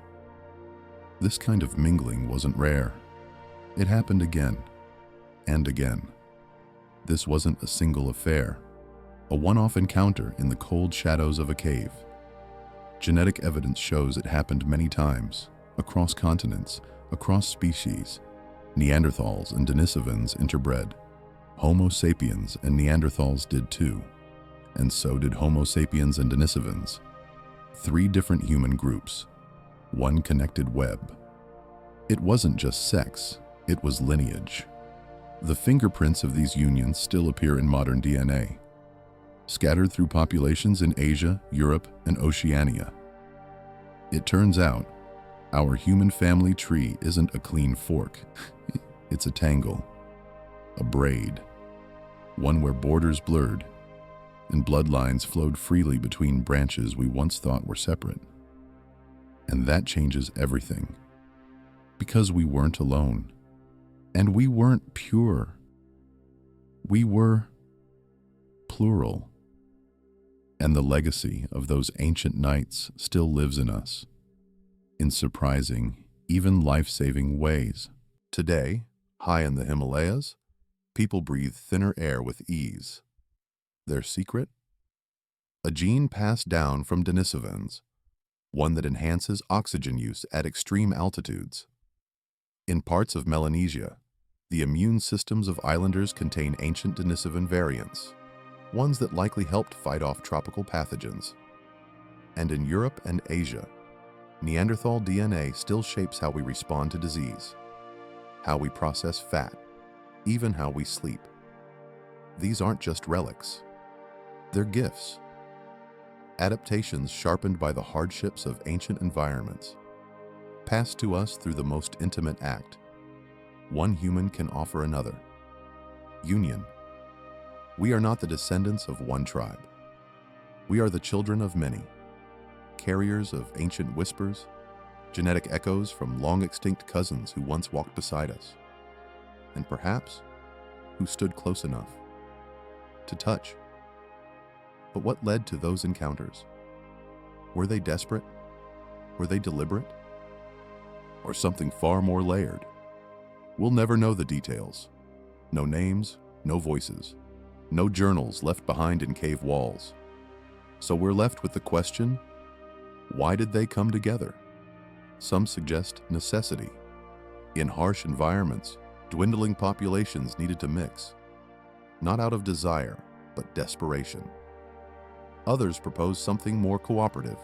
This kind of mingling wasn't rare. It happened again and again. This wasn't a single affair, a one-off encounter in the cold shadows of a cave. Genetic evidence shows it happened many times, across continents, across species. Neanderthals and Denisovans interbred. Homo sapiens and Neanderthals did too. And so did Homo sapiens and Denisovans. 3 different human groups, one connected web. It wasn't just sex, it was lineage. The fingerprints of these unions still appear in modern DNA, scattered through populations in Asia, Europe, and Oceania. It turns out, our human family tree isn't a clean fork. It's a tangle, a braid, one where borders blurred and bloodlines flowed freely between branches we once thought were separate. And that changes everything, because we weren't alone, and we weren't pure. We were plural, and the legacy of those ancient nights still lives in us, in surprising, even life-saving ways. Today, high in the Himalayas, people breathe thinner air with ease. Their secret? A gene passed down from Denisovans, one that enhances oxygen use at extreme altitudes. In parts of Melanesia, the immune systems of islanders contain ancient Denisovan variants, ones that likely helped fight off tropical pathogens. And in Europe and Asia, Neanderthal DNA still shapes how we respond to disease, how we process fat, even how we sleep. These aren't just relics. They're gifts. Adaptations sharpened by the hardships of ancient environments, passed to us through the most intimate act one human can offer another: union. We are not the descendants of one tribe. We are the children of many, carriers of ancient whispers, genetic echoes from long-extinct cousins who once walked beside us, and perhaps who stood close enough to touch. But what led to those encounters? Were they desperate? Were they deliberate? Or something far more layered? We'll never know the details. No names, no voices, no journals left behind in cave walls. So we're left with the question, why did they come together? Some suggest necessity. In harsh environments, dwindling populations needed to mix, not out of desire, but desperation. Others propose something more cooperative.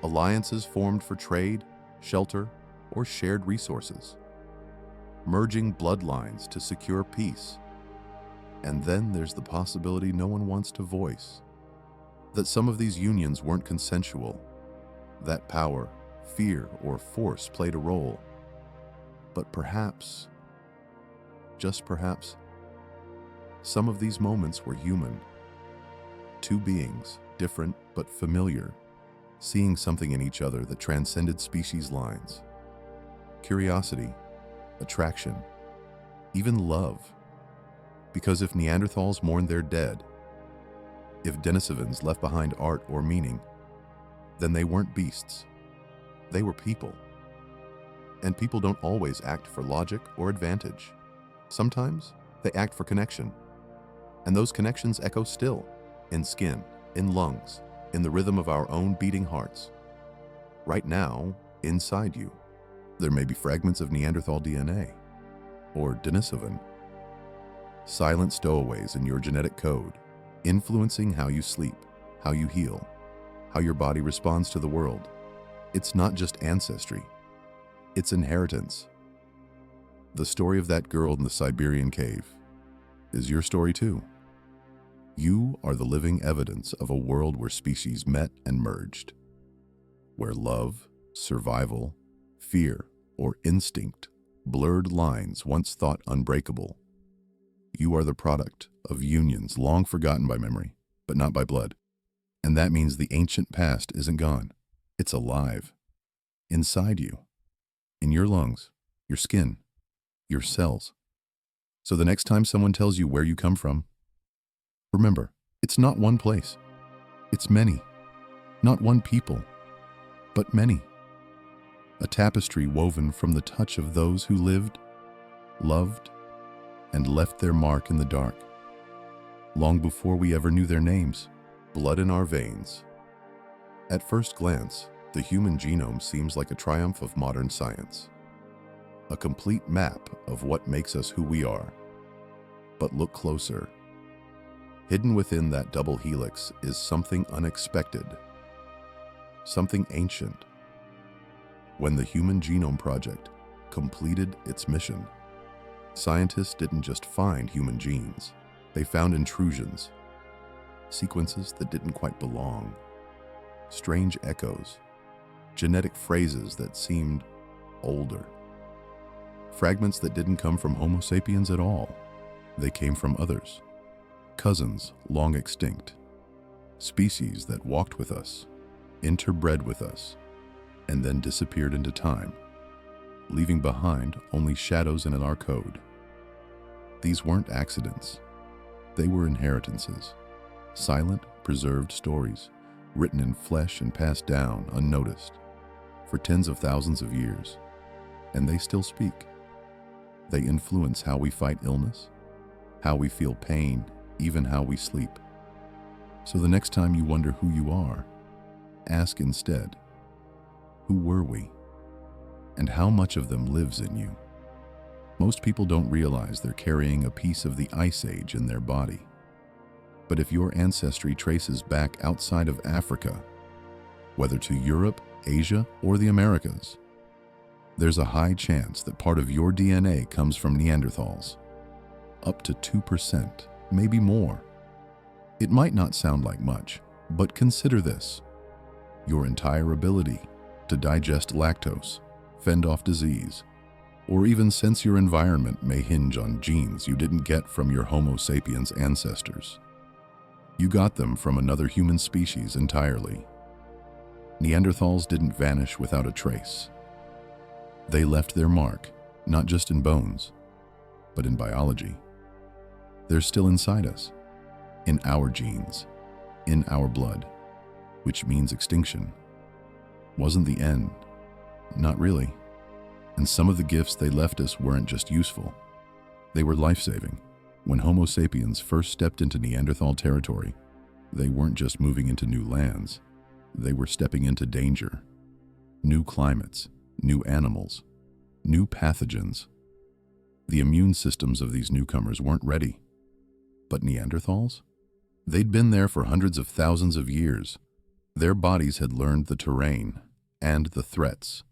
Alliances formed for trade, shelter, or shared resources. Merging bloodlines to secure peace. And then there's the possibility no one wants to voice, that some of these unions weren't consensual, that power, fear, or force played a role. But perhaps, just perhaps, some of these moments were human. Two beings, different but familiar, seeing something in each other that transcended species lines. Curiosity, attraction, even love. Because if Neanderthals mourned their dead, If Denisovans left behind art or meaning, then they weren't beasts. They were people. And people don't always act for logic or advantage. Sometimes they act for connection. And those connections echo still, in skin, in lungs, in the rhythm of our own beating hearts. Right now, inside you, there may be fragments of Neanderthal DNA, or Denisovan, silent stowaways in your genetic code, influencing how you sleep, how you heal, how your body responds to the world. It's not just ancestry, it's inheritance. The story of that girl in the Siberian cave is your story too. You are the living evidence of a world where species met and merged, where love, survival, fear, or instinct blurred lines once thought unbreakable. You are the product of unions long forgotten by memory, but not by blood. And that means the ancient past isn't gone. It's alive. Inside you. In your lungs, your skin, your cells. So the next time someone tells you where you come from, remember, it's not one place. It's many. Not one people, but many. A tapestry woven from the touch of those who lived, loved, and left their mark in the dark, long before we ever knew their names. Blood in our veins. At first glance, the human genome seems like a triumph of modern science, a complete map of what makes us who we are. But look closer. Hidden within that double helix is something unexpected, something ancient. When the Human Genome Project completed its mission, scientists didn't just find human genes, they found intrusions, sequences that didn't quite belong, strange echoes, genetic phrases that seemed older, fragments that didn't come from Homo sapiens at all. They came from others, cousins long extinct, species that walked with us, interbred with us, and then disappeared into time, leaving behind only shadows in our code. These weren't accidents. They were inheritances, silent, preserved stories, written in flesh and passed down unnoticed for tens of thousands of years. And they still speak. They influence how we fight illness, how we feel pain, even how we sleep. So the next time you wonder who you are, ask instead, who were we? And how much of them lives in you? Most people don't realize they're carrying a piece of the Ice Age in their body. But if your ancestry traces back outside of Africa, whether to Europe, Asia, or the Americas, there's a high chance that part of your DNA comes from Neanderthals. Up to 2%, maybe more. It might not sound like much, but consider this. Your entire ability to digest lactose, fend off disease, or even sense your environment may hinge on genes you didn't get from your Homo sapiens ancestors. You got them from another human species entirely. Neanderthals didn't vanish without a trace. They left their mark, not just in bones, but in biology. They're still inside us, in our genes, in our blood, which means extinction wasn't the end. Not really. And some of the gifts they left us weren't just useful. They were life-saving. When Homo sapiens first stepped into Neanderthal territory, they weren't just moving into new lands. They were stepping into danger. New climates, new animals, new pathogens. The immune systems of these newcomers weren't ready. But Neanderthals? They'd been there for hundreds of thousands of years. Their bodies had learned the terrain and the threats.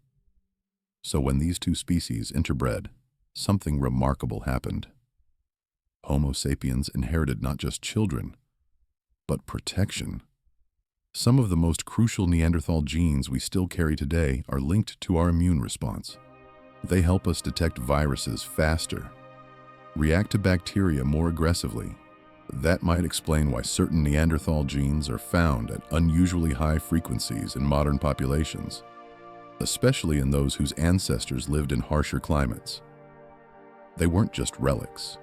So when these two species interbred, something remarkable happened. Homo sapiens inherited not just children, but protection. Some of the most crucial Neanderthal genes we still carry today are linked to our immune response. They help us detect viruses faster, react to bacteria more aggressively. That might explain why certain Neanderthal genes are found at unusually high frequencies in modern populations, especially in those whose ancestors lived in harsher climates. They weren't just relics.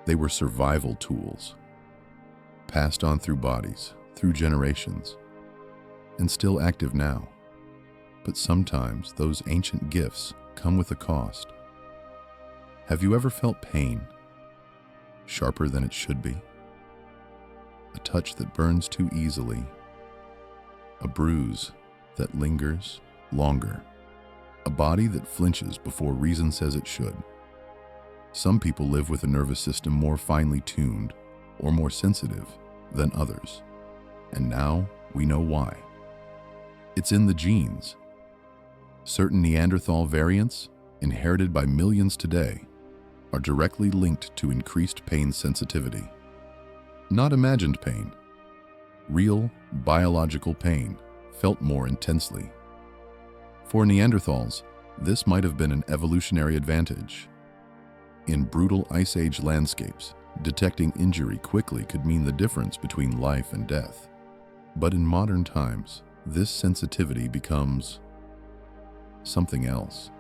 They were survival tools. passed on through bodies, through generations, and still active now. But sometimes those ancient gifts come with a cost. Have you ever felt pain, sharper than it should be? A touch that burns too easily, a bruise that lingers longer, a body that flinches before reason says it should. Some people live with a nervous system more finely tuned or more sensitive than others, and now we know why. It's in the genes. Certain Neanderthal variants, inherited by millions today, are directly linked to increased pain sensitivity. Not imagined pain, real biological pain felt more intensely. For Neanderthals, this might have been an evolutionary advantage. In brutal Ice Age landscapes, detecting injury quickly could mean the difference between life and death. But in modern times, this sensitivity becomes something else.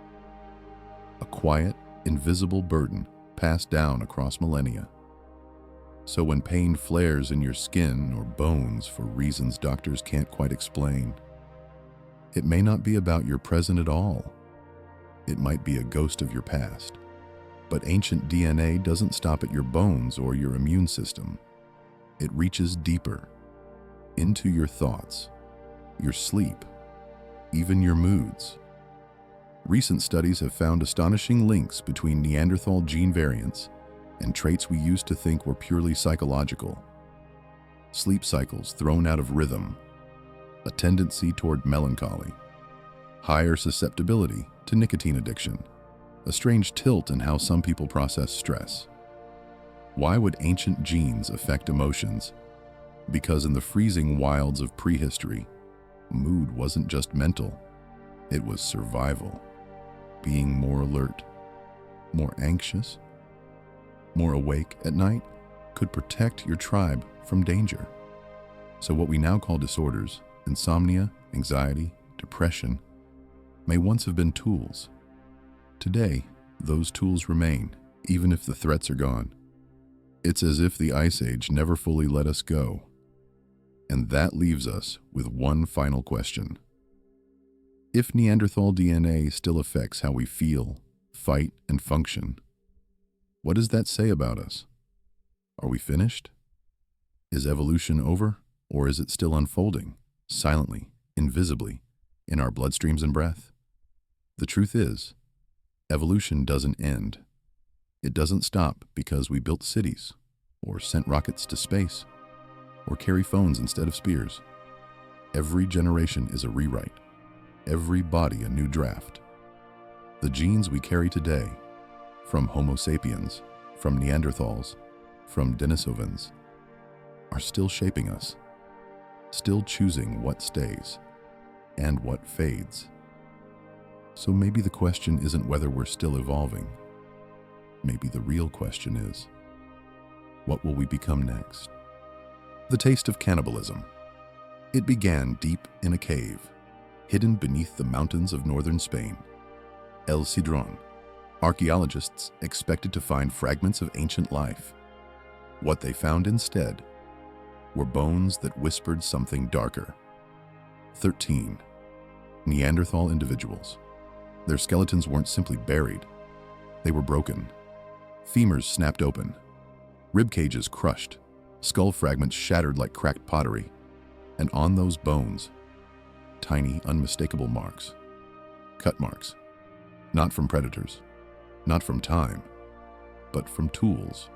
A quiet, invisible burden passed down across millennia. So when pain flares in your skin or bones for reasons doctors can't quite explain, it may not be about your present at all. It might be a ghost of your past. But ancient DNA doesn't stop at your bones or your immune system. It reaches deeper, into your thoughts, your sleep, even your moods. Recent studies have found astonishing links between Neanderthal gene variants and traits we used to think were purely psychological. Sleep cycles thrown out of rhythm, a tendency toward melancholy, higher susceptibility to nicotine addiction, a strange tilt in how some people process stress. Why would ancient genes affect emotions? Because in the freezing wilds of prehistory, mood wasn't just mental, it was survival. Being more alert, more anxious, more awake at night could protect your tribe from danger. So what we now call disorders, insomnia, anxiety, depression, may once have been tools. Today, those tools remain, even if the threats are gone. It's as if the Ice Age never fully let us go. And that leaves us with one final question. If Neanderthal DNA still affects how we feel, fight, and function, what does that say about us? Are we finished? Is evolution over, or is it still unfolding, silently, invisibly, in our bloodstreams and breath? The truth is, evolution doesn't end. It doesn't stop because we built cities, or sent rockets to space, or carry phones instead of spears. Every generation is a rewrite, every body a new draft. The genes we carry today, from Homo sapiens, from Neanderthals, from Denisovans, are still shaping us, still choosing what stays and what fades. So maybe the question isn't whether we're still evolving. Maybe the real question is, what will we become next? The taste of cannibalism. It began deep in a cave, hidden beneath the mountains of northern Spain. El Cedrón. Archaeologists expected to find fragments of ancient life. What they found instead were bones that whispered something darker. 13 Neanderthal individuals. Their skeletons weren't simply buried, they were broken. Femurs snapped open, rib cages crushed, skull fragments shattered like cracked pottery, and on those bones, tiny, unmistakable marks. Cut marks. Not from predators, not from time, but from tools.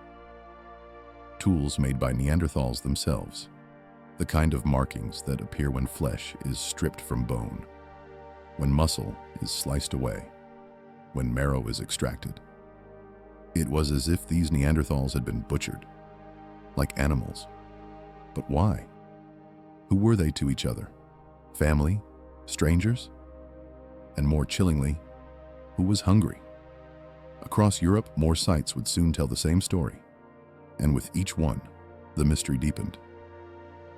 Tools made by Neanderthals themselves, the kind of markings that appear when flesh is stripped from bone, when muscle is sliced away, when marrow is extracted. It was as if these Neanderthals had been butchered, like animals. But why? Who were they to each other? Family? Strangers? And more chillingly, who was hungry? Across Europe, more sites would soon tell the same story. And with each one, the mystery deepened.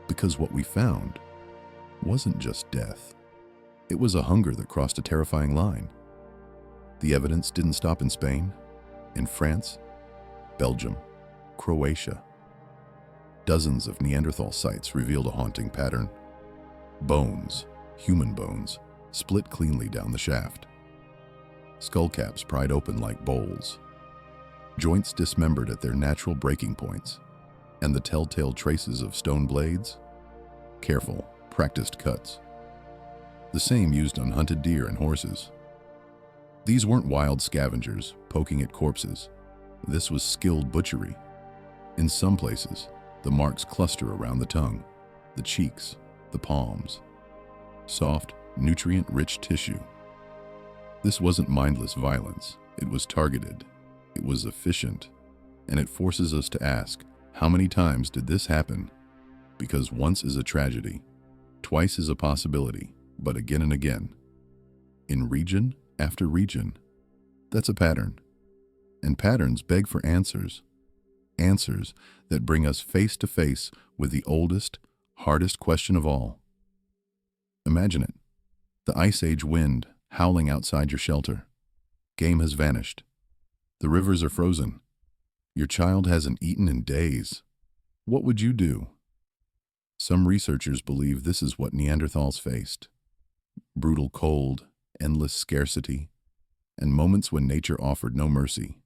Because what we found wasn't just death. It was a hunger that crossed a terrifying line. The evidence didn't stop in Spain, in France, Belgium, Croatia. Dozens of Neanderthal sites revealed a haunting pattern. Bones, human bones, split cleanly down the shaft. Skull caps pried open like bowls. Joints dismembered at their natural breaking points. And the telltale traces of stone blades? Careful, practiced cuts. The same used on hunted deer and horses. These weren't wild scavengers poking at corpses. This was skilled butchery. In some places, the marks cluster around the tongue, the cheeks, the palms. Soft, nutrient-rich tissue. This wasn't mindless violence. It was targeted. It was efficient. And it forces us to ask, how many times did this happen? Because once is a tragedy, twice is a possibility, but again and again. In region after region, that's a pattern. And patterns beg for answers. Answers that bring us face to face with the oldest, hardest question of all. Imagine it. The Ice Age wind howling outside your shelter. Game has vanished. The rivers are frozen. Your child hasn't eaten in days. What would you do? Some researchers believe this is what Neanderthals faced. Brutal cold, endless scarcity, and moments when nature offered no mercy.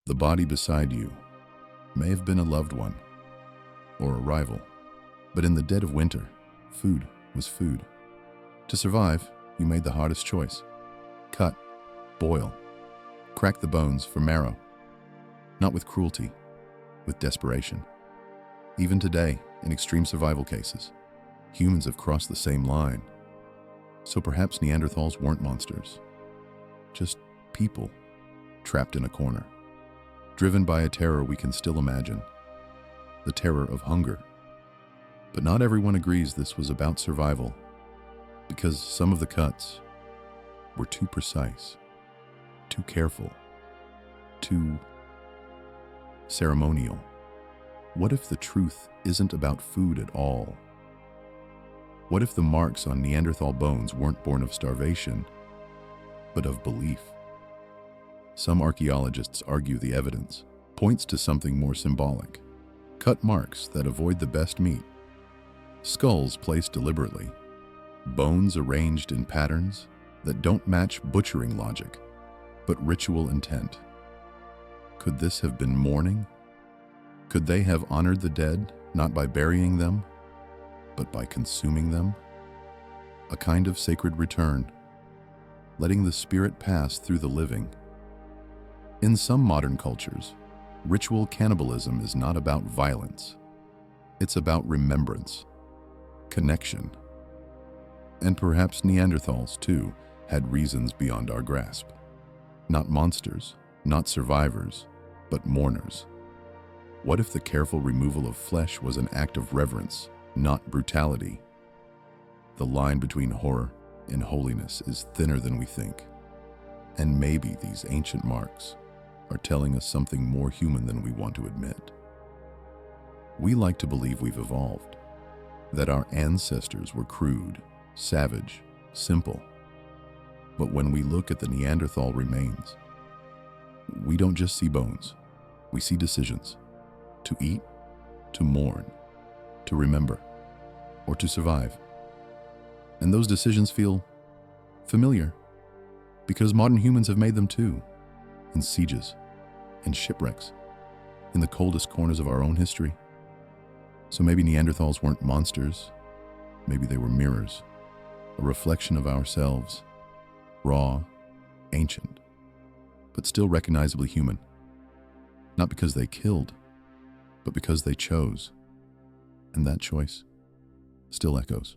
The body beside you may have been a loved one or a rival, but in the dead of winter, food was food. To survive, you made the hardest choice. Cut, boil, crack the bones for marrow. Not with cruelty, with desperation. Even today, in extreme survival cases, humans have crossed the same line. So perhaps Neanderthals weren't monsters, just people trapped in a corner, driven by a terror we can still imagine, the terror of hunger. But not everyone agrees this was about survival, because some of the cuts were too precise, too careful, too ceremonial. What if the truth isn't about food at all? What if the marks on Neanderthal bones weren't born of starvation, but of belief? Some archaeologists argue the evidence points to something more symbolic. Cut marks that avoid the best meat. Skulls placed deliberately. Bones arranged in patterns that don't match butchering logic, but ritual intent. Could this have been mourning? Could they have honored the dead, not by burying them, but by consuming them? A kind of sacred return, letting the spirit pass through the living. In some modern cultures, ritual cannibalism is not about violence. It's about remembrance, connection. And perhaps Neanderthals, too, had reasons beyond our grasp. Not monsters, not survivors, but mourners. What if the careful removal of flesh was an act of reverence, not brutality? The line between horror and holiness is thinner than we think. And maybe these ancient marks are telling us something more human than we want to admit. We like to believe we've evolved, that our ancestors were crude, savage, simple. But when we look at the Neanderthal remains, we don't just see bones, we see decisions. To eat, to mourn, to remember, or to survive. And those decisions feel familiar because modern humans have made them too, in sieges, in shipwrecks, in the coldest corners of our own history. So maybe Neanderthals weren't monsters, maybe they were mirrors, a reflection of ourselves, raw, ancient, but still recognizably human. Not because they killed, but because they chose. And that choice still echoes.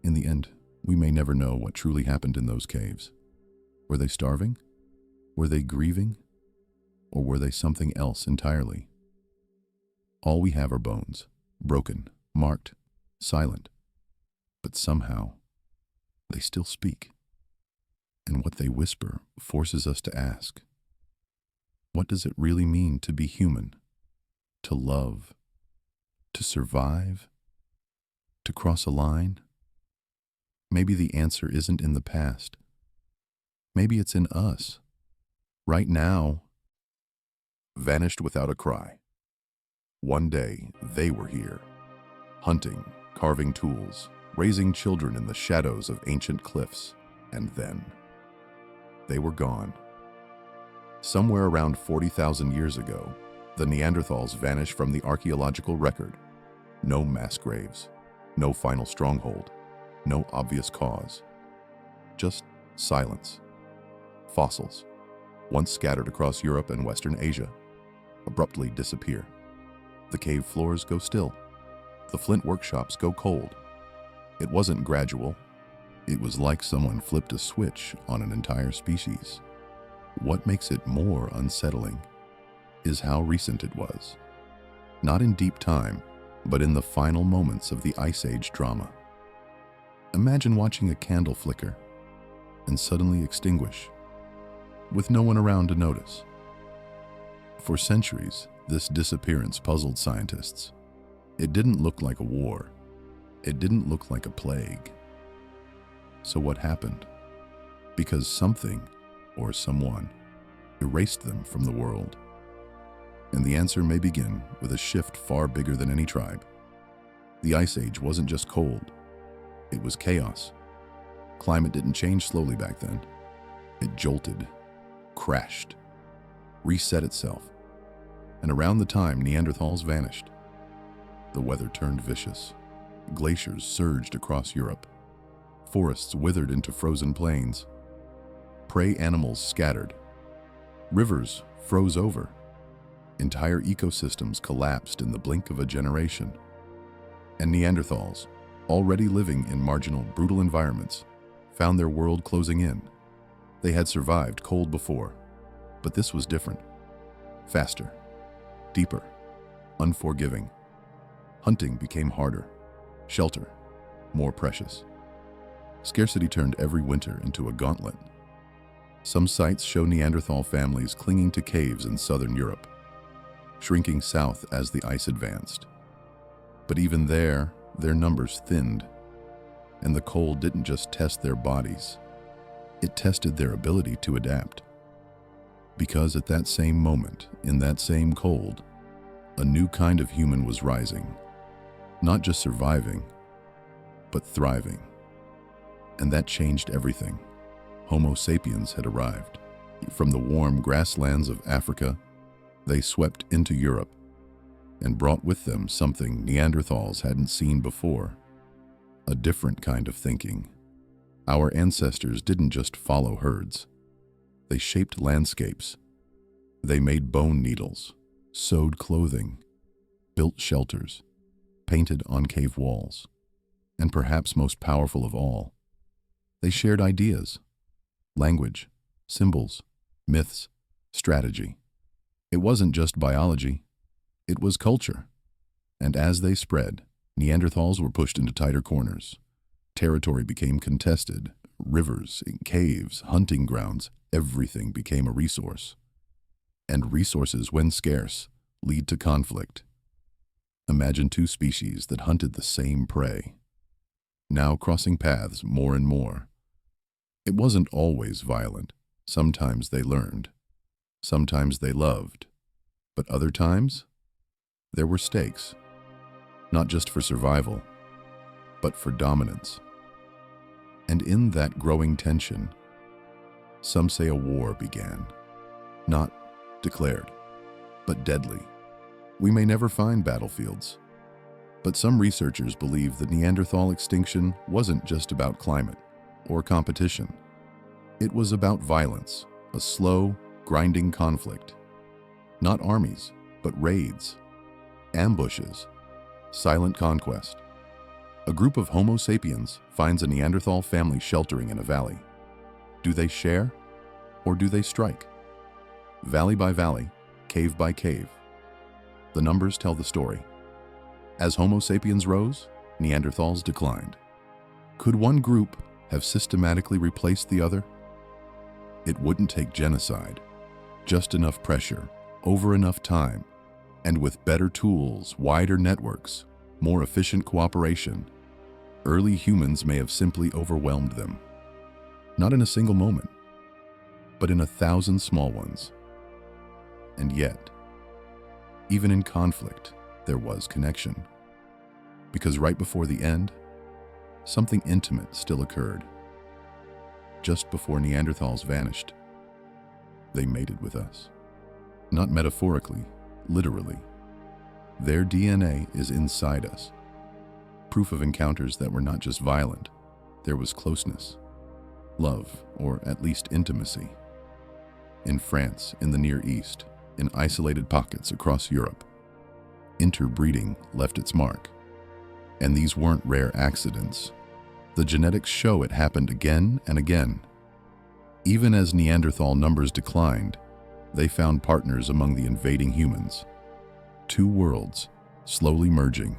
In the end, we may never know what truly happened in those caves. Were they starving? Were they grieving? Or were they something else entirely? All we have are bones, broken, marked, silent. But somehow, they still speak. And what they whisper forces us to ask, what does it really mean to be human? To love, to survive, to cross a line? Maybe the answer isn't in the past. Maybe it's in us, right now. Vanished without a cry. One day, they were here, hunting, carving tools, raising children in the shadows of ancient cliffs, and then they were gone. Somewhere around 40,000 years ago, the Neanderthals vanished from the archaeological record. No mass graves, no final stronghold, no obvious cause. Just silence. Fossils, once scattered across Europe and Western Asia, abruptly disappear. The cave floors go still. The flint workshops go cold. It wasn't gradual. It was like someone flipped a switch on an entire species. What makes it more unsettling is how recent it was. Not in deep time, but in the final moments of the Ice Age drama. Imagine watching a candle flicker and suddenly extinguish, with no one around to notice. For centuries, this disappearance puzzled scientists. It didn't look like a war. It didn't look like a plague. So what happened? Because something or someone erased them from the world. And the answer may begin with a shift far bigger than any tribe. The Ice Age wasn't just cold. It was chaos. Climate didn't change slowly back then. It jolted, crashed, reset itself. And around the time Neanderthals vanished, the weather turned vicious. Glaciers surged across Europe. Forests withered into frozen plains. Prey animals scattered. Rivers froze over. Entire ecosystems collapsed in the blink of a generation. And Neanderthals, already living in marginal, brutal environments, found their world closing in. They had survived cold before, but this was different. Faster, deeper, unforgiving. Hunting became harder, shelter more precious. Scarcity turned every winter into a gauntlet. Some sites show Neanderthal families clinging to caves in southern Europe, shrinking south as the ice advanced. But even there, their numbers thinned, and the cold didn't just test their bodies, it tested their ability to adapt. Because at that same moment, in that same cold, a new kind of human was rising, not just surviving, but thriving. And that changed everything. Homo sapiens had arrived. From the warm grasslands of Africa, they swept into Europe and brought with them something Neanderthals hadn't seen before, a different kind of thinking. Our ancestors didn't just follow herds. They shaped landscapes. They made bone needles, sewed clothing, built shelters, painted on cave walls. And perhaps most powerful of all, they shared ideas, language, symbols, myths, strategy. It wasn't just biology, it was culture. And as they spread, Neanderthals were pushed into tighter corners. Territory became contested. Rivers, caves, hunting grounds, everything became a resource. And resources, when scarce, lead to conflict. Imagine two species that hunted the same prey, now crossing paths more and more. It wasn't always violent. Sometimes they learned. Sometimes they loved. But other times, there were stakes. Not just for survival, but for dominance. And in that growing tension, some say a war began. Not declared, but deadly. We may never find battlefields, but some researchers believe that Neanderthal extinction wasn't just about climate or competition. It was about violence, a slow, grinding conflict. Not armies, but raids, ambushes, silent conquest. A group of Homo sapiens finds a Neanderthal family sheltering in a valley. Do they share, or do they strike? Valley by valley, cave by cave. The numbers tell the story. As Homo sapiens rose, Neanderthals declined. Could one group have systematically replaced the other? It wouldn't take genocide, just enough pressure, over enough time, and with better tools, wider networks, more efficient cooperation, early humans may have simply overwhelmed them. Not in a single moment, but in 1,000 small ones. And yet, even in conflict, there was connection. Because right before the end, something intimate still occurred. Just before Neanderthals vanished, they mated with us. Not metaphorically, literally. Their DNA is inside us. Proof of encounters that were not just violent, there was closeness, love, or at least intimacy. In France, in the Near East, in isolated pockets across Europe, interbreeding left its mark. And these weren't rare accidents. The genetics show it happened again and again. Even as Neanderthal numbers declined, they found partners among the invading humans. Two worlds slowly merging,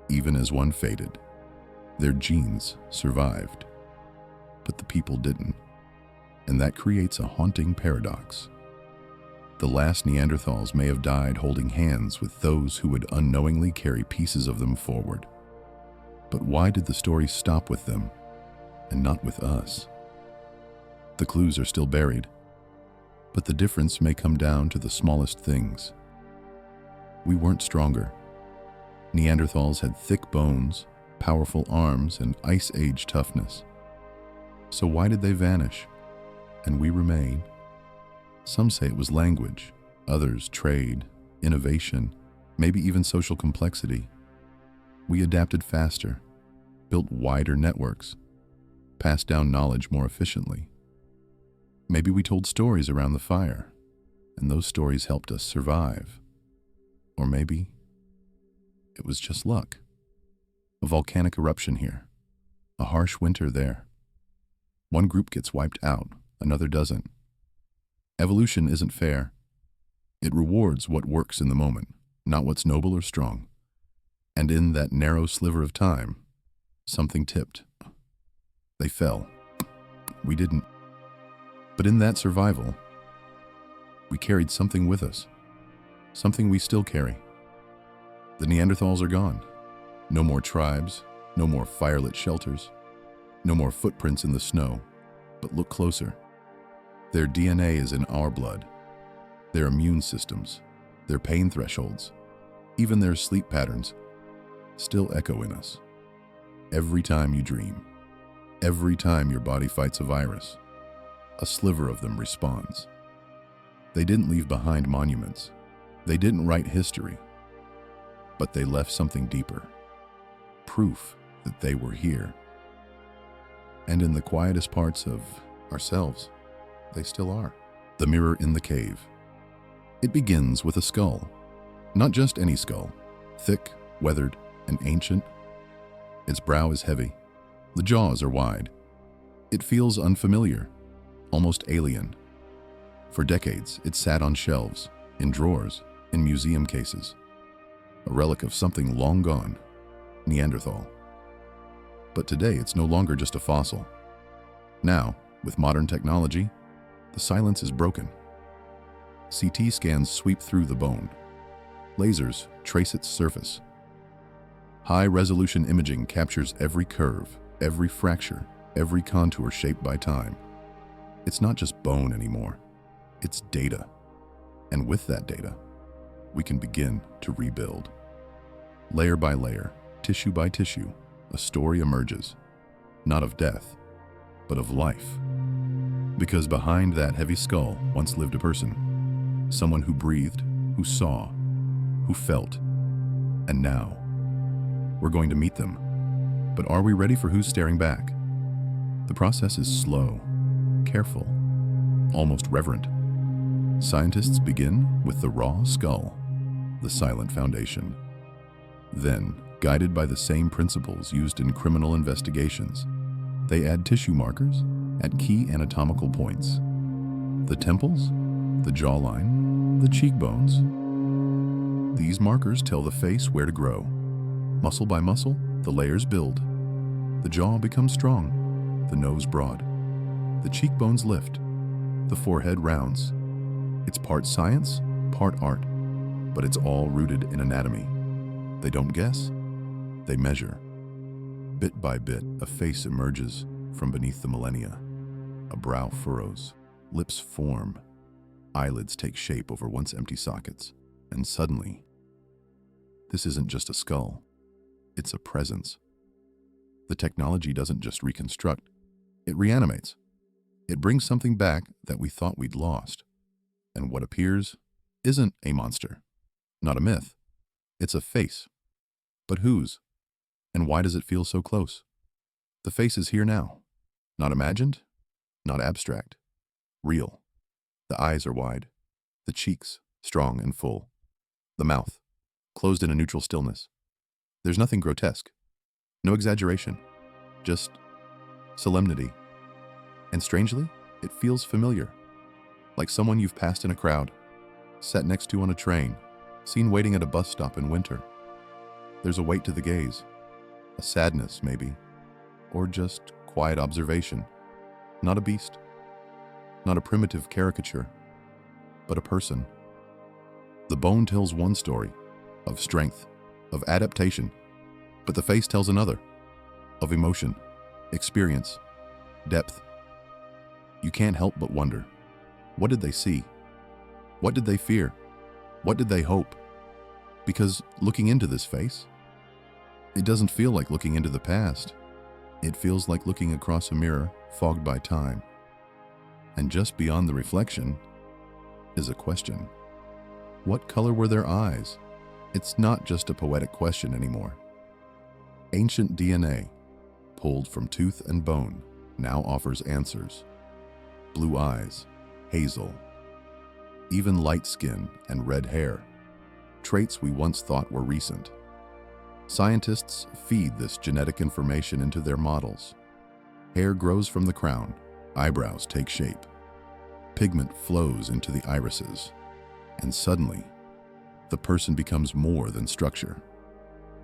even as one faded. Their genes survived, but the people didn't. And that creates a haunting paradox. The last Neanderthals may have died holding hands with those who would unknowingly carry pieces of them forward. But why did the story stop with them and not with us? The clues are still buried, but the difference may come down to the smallest things. We weren't stronger. Neanderthals had thick bones, powerful arms, and ice age toughness. So why did they vanish and we remain? Some say it was language, others trade, innovation, maybe even social complexity. We adapted faster, built wider networks, passed down knowledge more efficiently. Maybe we told stories around the fire, and those stories helped us survive. Or maybe it was just luck. A volcanic eruption here, a harsh winter there. One group gets wiped out, another doesn't. Evolution isn't fair. It rewards what works in the moment, not what's noble or strong. And in that narrow sliver of time, something tipped. They fell. We didn't. But in that survival, we carried something with us, something we still carry. The Neanderthals are gone. No more tribes, no more firelit shelters, no more footprints in the snow. But look closer. Their DNA is in our blood. Their immune systems, their pain thresholds, even their sleep patterns still echo in us. Every time you dream, every time your body fights a virus, a sliver of them responds. They didn't leave behind monuments. They didn't write history. But they left something deeper. Proof that they were here. And in the quietest parts of ourselves, they still are. The mirror in the cave. It begins with a skull. Not just any skull. Thick, weathered, and ancient. Its brow is heavy. The jaws are wide. It feels unfamiliar, almost alien. For decades, it sat on shelves, in drawers, in museum cases. A relic of something long gone, Neanderthal. But today, it's no longer just a fossil. Now, with modern technology, the silence is broken. CT scans sweep through the bone. Lasers trace its surface. High-resolution imaging captures every curve, every fracture, every contour shaped by time. It's not just bone anymore. It's data. And with that data, we can begin to rebuild. Layer by layer, tissue by tissue, a story emerges. Not of death, but of life. Because behind that heavy skull once lived a person. Someone who breathed, who saw, who felt. And now, we're going to meet them. But are we ready for who's staring back? The process is slow, careful, almost reverent. Scientists begin with the raw skull, the silent foundation. Then, guided by the same principles used in criminal investigations, they add tissue markers at key anatomical points. The temples, the jawline, the cheekbones. These markers tell the face where to grow. Muscle by muscle, the layers build. The jaw becomes strong, the nose broad. The cheekbones lift, the forehead rounds. It's part science, part art, but it's all rooted in anatomy. They don't guess, they measure. Bit by bit, a face emerges from beneath the millennia. A brow furrows, lips form, eyelids take shape over once empty sockets, and suddenly, This isn't just a skull, it's a presence. The technology doesn't just reconstruct, it reanimates. It brings something back that we thought we'd lost. And what appears isn't a monster, not a myth. It's a face. But whose? And why does it feel so close? The face is here now. Not imagined, not abstract. Real. The eyes are wide. The cheeks strong and full. The mouth closed in a neutral stillness. There's nothing grotesque. No exaggeration. Just solemnity. And strangely, it feels familiar. Like someone you've passed in a crowd, sat next to on a train, seen waiting at a bus stop in winter. There's a weight to the gaze. A sadness, maybe. Or just quiet observation. Not a beast. Not a primitive caricature. But a person. The bone tells one story. Of strength. Of adaptation. But the face tells another. Of emotion. Experience. Depth. You can't help but wonder. What did they see? What did they fear? What did they hope? Because looking into this face, it doesn't feel like looking into the past. It feels like looking across a mirror fogged by time. And just beyond the reflection is a question. What color were their eyes? It's not just a poetic question anymore. Ancient DNA, pulled from tooth and bone, now offers answers. Blue eyes, hazel, even light skin and red hair, traits we once thought were recent. Scientists feed this genetic information into their models. Hair grows from the crown, eyebrows take shape, pigment flows into the irises, and suddenly, the person becomes more than structure.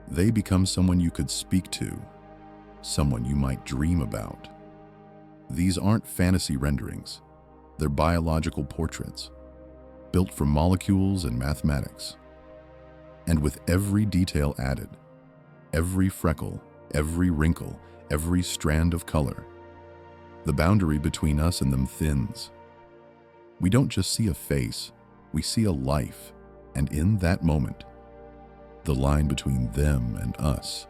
They become someone you could speak to, someone you might dream about. These aren't fantasy renderings. They're biological portraits, built from molecules and mathematics. And with every detail added, every freckle, every wrinkle, every strand of color, the boundary between us and them thins. We don't just see a face, we see a life, and in that moment, the line between them and us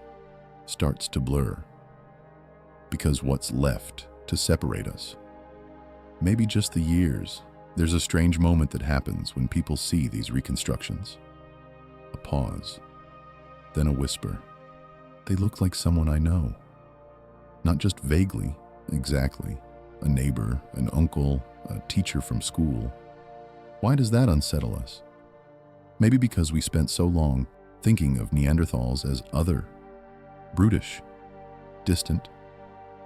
starts to blur. Because what's left to separate us? Maybe just the years. There's a strange moment that happens when people see these reconstructions. A pause, then a whisper. They look like someone I know. Not just vaguely, exactly. A neighbor, an uncle, a teacher from school. Why does that unsettle us? Maybe because we spent so long thinking of Neanderthals as other, brutish, distant,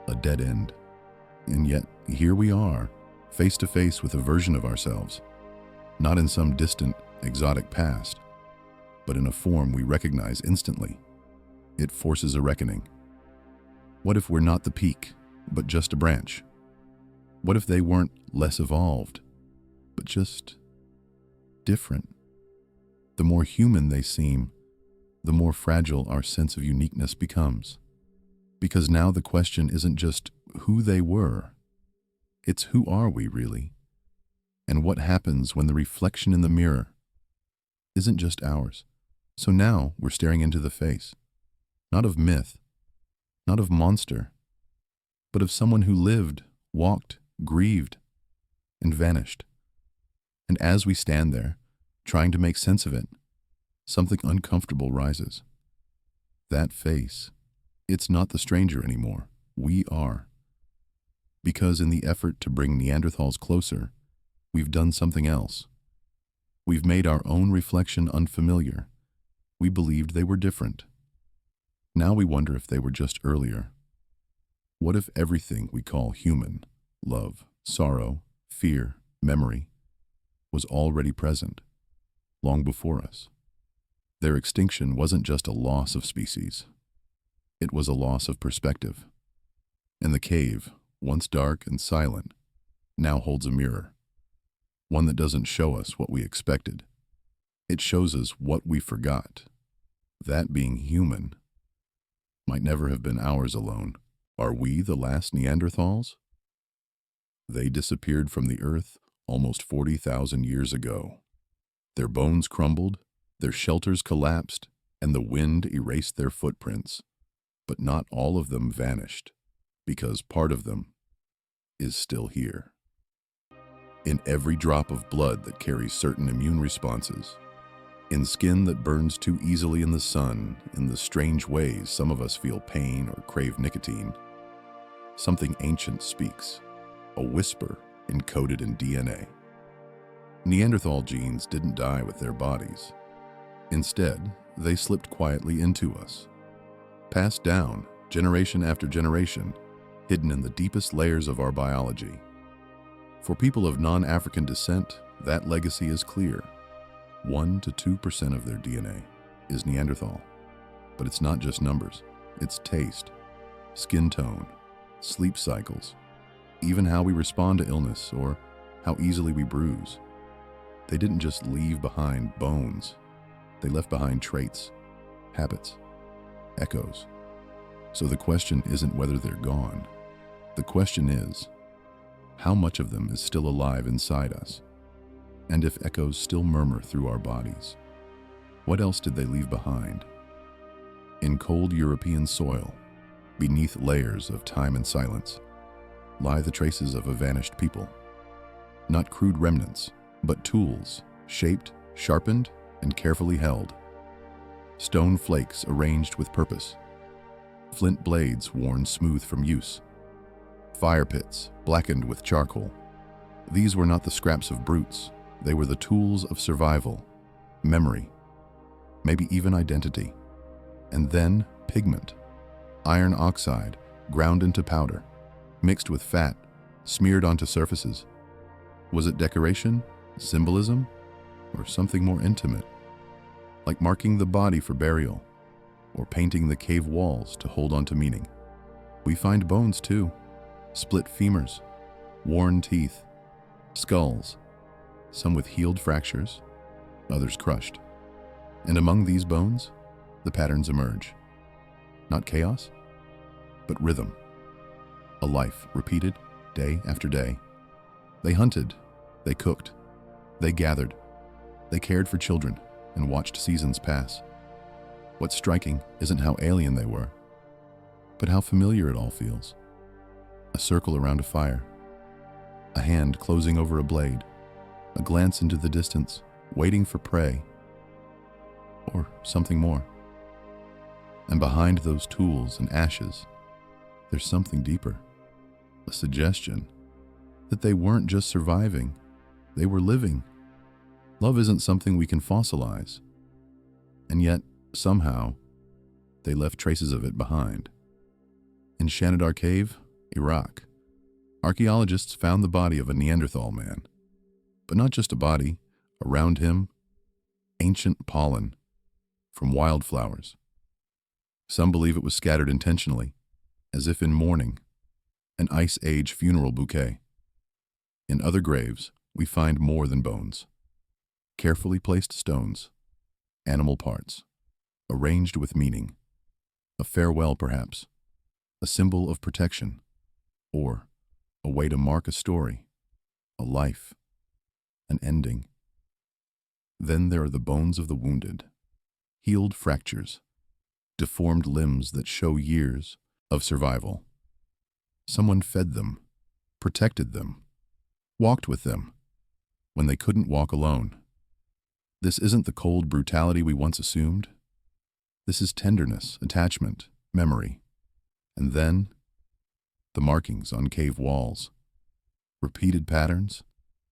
a dead end. And yet, here we are, face to face with a version of ourselves, not in some distant, exotic past, but in a form we recognize instantly. It forces a reckoning. What if we're not the peak, but just a branch? What if they weren't less evolved, but just different? The more human they seem, the more fragile our sense of uniqueness becomes. Because now the question isn't just who they were, it's who are we really? And what happens when the reflection in the mirror isn't just ours? So now we're staring into the face, not of myth, not of monster, but of someone who lived, walked, grieved, and vanished. And as we stand there, trying to make sense of it, something uncomfortable rises. That face, it's not the stranger anymore. We are. Because in the effort to bring Neanderthals closer, we've done something else. We've made our own reflection unfamiliar. We believed they were different. Now we wonder if they were just earlier. What if everything we call human, love, sorrow, fear, memory, was already present, long before us? Their extinction wasn't just a loss of species. It was a loss of perspective. And the cave, once dark and silent, now holds a mirror. One that doesn't show us what we expected. It shows us what we forgot. That being human might never have been ours alone. Are we the last Neanderthals? They disappeared from the earth almost 40,000 years ago. Their bones crumbled, their shelters collapsed, and the wind erased their footprints, but not all of them vanished, because part of them is still here. In every drop of blood that carries certain immune responses, in skin that burns too easily in the sun, in the strange ways some of us feel pain or crave nicotine, something ancient speaks, a whisper encoded in DNA. Neanderthal genes didn't die with their bodies. Instead, they slipped quietly into us, passed down generation after generation, hidden in the deepest layers of our biology. For people of non-African descent, that legacy is clear. 1 to 2% of their DNA is Neanderthal. But it's not just numbers. It's taste, skin tone, sleep cycles, even how we respond to illness or how easily we bruise. They didn't just leave behind bones. They left behind traits, habits, echoes. So the question isn't whether they're gone. The question is, how much of them is still alive inside us? And if echoes still murmur through our bodies, what else did they leave behind? In cold European soil, beneath layers of time and silence, lie the traces of a vanished people. Not crude remnants, but tools, shaped, sharpened, and carefully held. Stone flakes arranged with purpose. Flint blades worn smooth from use. Fire pits blackened with charcoal. These were not the scraps of brutes. They were the tools of survival, memory, maybe even identity. And then pigment, iron oxide ground into powder, mixed with fat, smeared onto surfaces. Was it decoration, symbolism, or something more intimate, like marking the body for burial or painting the cave walls to hold on to meaning? We find bones too, split femurs, worn teeth, skulls, some with healed fractures, others crushed. And among these bones, the patterns emerge. Not chaos, but rhythm. A life repeated day after day. They hunted, they cooked, they gathered, they cared for children and watched seasons pass. What's striking isn't how alien they were, but how familiar it all feels. A circle around a fire, a hand closing over a blade, a glance into the distance, waiting for prey, or something more. And behind those tools and ashes, there's something deeper, a suggestion that they weren't just surviving, they were living. Love isn't something we can fossilize, and yet, somehow, they left traces of it behind. In Shanidar Cave, Iraq, archaeologists found the body of a Neanderthal man. But not just a body, around him, ancient pollen from wildflowers. Some believe it was scattered intentionally, as if in mourning, an Ice Age funeral bouquet. In other graves, we find more than bones. Carefully placed stones, animal parts, arranged with meaning. A farewell, perhaps, a symbol of protection, or a way to mark a story, a life, an ending. Then there are the bones of the wounded, healed fractures, deformed limbs that show years of survival. Someone fed them, protected them, walked with them when they couldn't walk alone. This isn't the cold brutality we once assumed. This is tenderness, attachment, memory. And then, the markings on cave walls. Repeated patterns,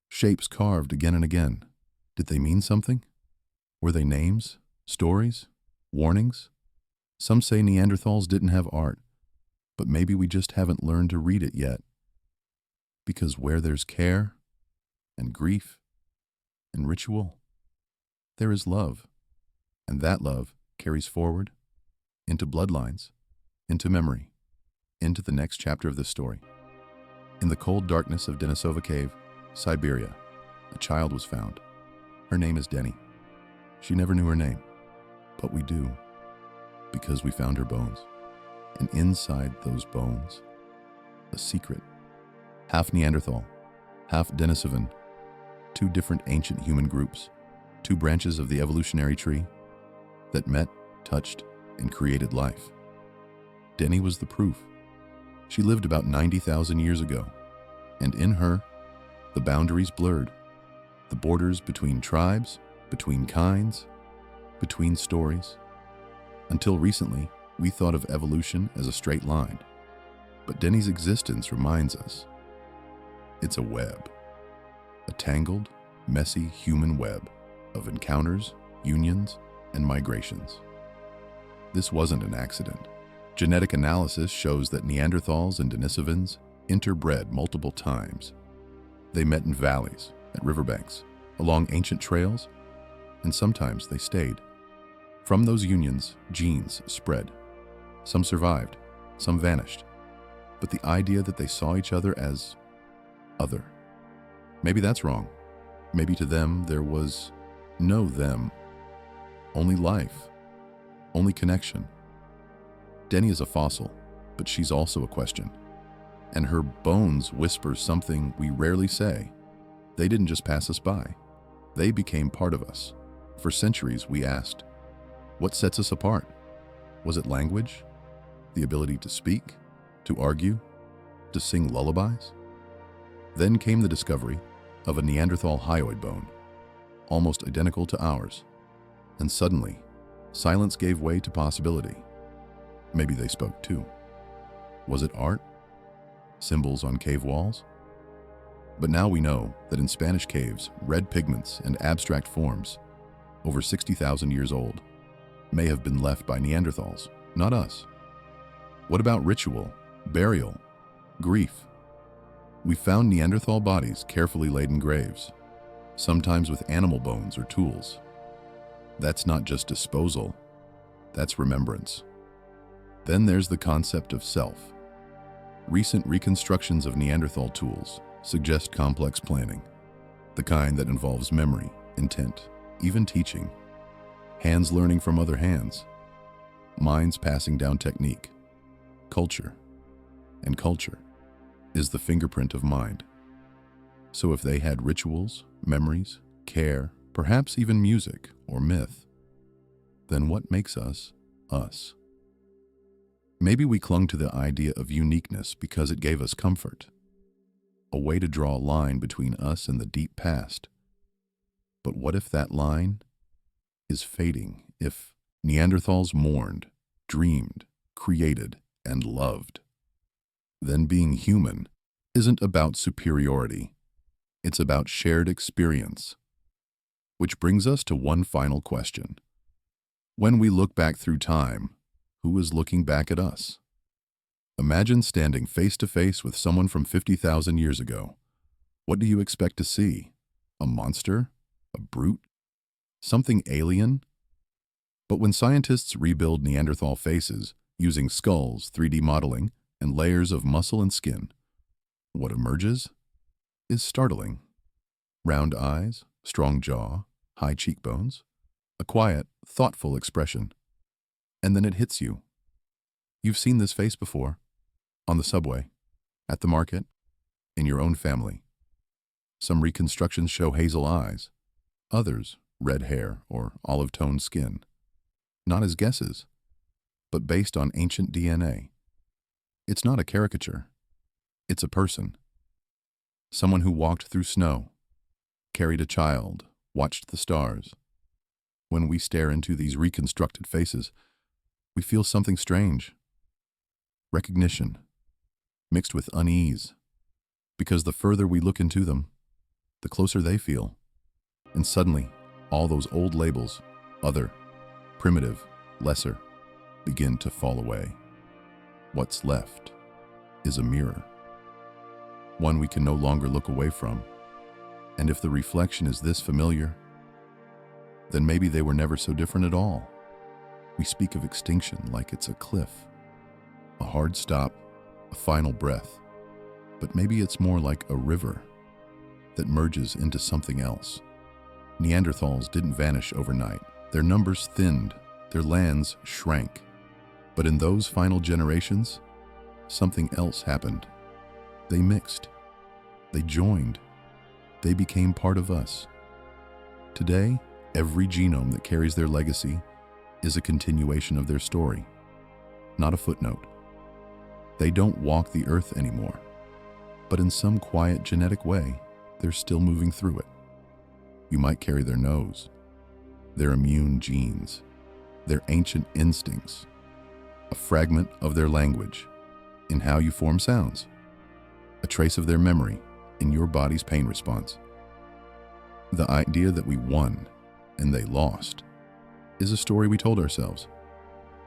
shapes carved again and again. Did they mean something? Were they names, stories, warnings? Some say Neanderthals didn't have art, but maybe we just haven't learned to read it yet. Because where there's care, and grief, and ritual, there is love. And that love carries forward into bloodlines, into memory, into the next chapter of this story. In the cold darkness of Denisova Cave, Siberia, a child was found. Her name is Denny. She never knew her name, but we do, because we found her bones. And inside those bones, a secret. Half Neanderthal, half Denisovan, two different ancient human groups, two branches of the evolutionary tree that met touched, and created life. Denny was the proof. She lived about 90,000 years ago, and in her, the boundaries blurred, the borders between tribes, between kinds, between stories. Until recently, we thought of evolution as a straight line, but Denny's existence reminds us it's a web, a tangled, messy human web of encounters, unions, and migrations. This wasn't an accident. Genetic analysis shows that Neanderthals and Denisovans interbred multiple times. They met in valleys, at riverbanks, along ancient trails, and sometimes they stayed. From those unions, genes spread. Some survived, some vanished. But the idea that they saw each other as other, maybe that's wrong. Maybe to them there was no them, only life, only connection. Denny is a fossil, but she's also a question. And her bones whisper something we rarely say. They didn't just pass us by. They became part of us. For centuries, we asked, what sets us apart? Was it language? The ability to speak? To argue? To sing lullabies? Then came the discovery of a Neanderthal hyoid bone, almost identical to ours. And suddenly, silence gave way to possibility. Maybe they spoke too. Was it art? Symbols on cave walls? But now we know that in Spanish caves, red pigments and abstract forms, over 60,000 years old, may have been left by Neanderthals, not us. What about ritual, burial, grief? We found Neanderthal bodies carefully laid in graves, sometimes with animal bones or tools. That's not just disposal, that's remembrance. Then there's the concept of self. Recent reconstructions of Neanderthal tools suggest complex planning, the kind that involves memory, intent, even teaching, hands learning from other hands, minds passing down technique, culture, and culture is the fingerprint of mind. So if they had rituals, memories, care, perhaps even music or myth, then what makes us us? Maybe we clung to the idea of uniqueness because it gave us comfort, a way to draw a line between us and the deep past. But what if that line is fading? If Neanderthals mourned, dreamed, created, and loved, then being human isn't about superiority. It's about shared experience. Which brings us to one final question. When we look back through time, who is looking back at us? Imagine standing face to face with someone from 50,000 years ago. What do you expect to see? A monster? A brute? Something alien? But when scientists rebuild Neanderthal faces using skulls, 3D modeling, and layers of muscle and skin, what emerges is startling. Round eyes, strong jaw, high cheekbones, a quiet, thoughtful expression. And then it hits you. You've seen this face before, on the subway, at the market, in your own family. Some reconstructions show hazel eyes, others red hair or olive-toned skin. Not as guesses, but based on ancient DNA. It's not a caricature. It's a person. Someone who walked through snow, carried a child, watched the stars. When we stare into these reconstructed faces, we feel something strange. Recognition, mixed with unease, because the further we look into them, the closer they feel. And suddenly, all those old labels, other, primitive, lesser, begin to fall away. What's left is a mirror, one we can no longer look away from. And if the reflection is this familiar, then maybe they were never so different at all. We speak of extinction like it's a cliff, a hard stop, a final breath. But maybe it's more like a river that merges into something else. Neanderthals didn't vanish overnight. Their numbers thinned, their lands shrank. But in those final generations, something else happened. They mixed. They joined. They became part of us. Today, every genome that carries their legacy is a continuation of their story, not a footnote. They don't walk the earth anymore, but in some quiet genetic way, they're still moving through it. You might carry their nose, their immune genes, their ancient instincts, a fragment of their language in how you form sounds, a trace of their memory in your body's pain response. The idea that we won and they lost is a story we told ourselves,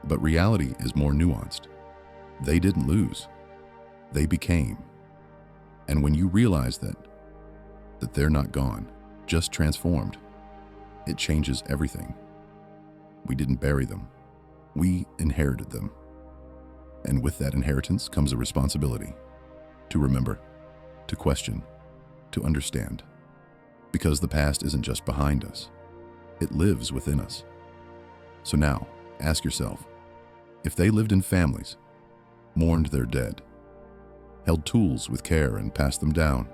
but reality is more nuanced. They didn't lose, they became. And when you realize that they're not gone, just transformed, it changes everything. We didn't bury them, we inherited them. And with that inheritance comes a responsibility to remember, to question, to understand. Because the past isn't just behind us, it lives within us. So now, ask yourself, if they lived in families, mourned their dead, held tools with care and passed them down,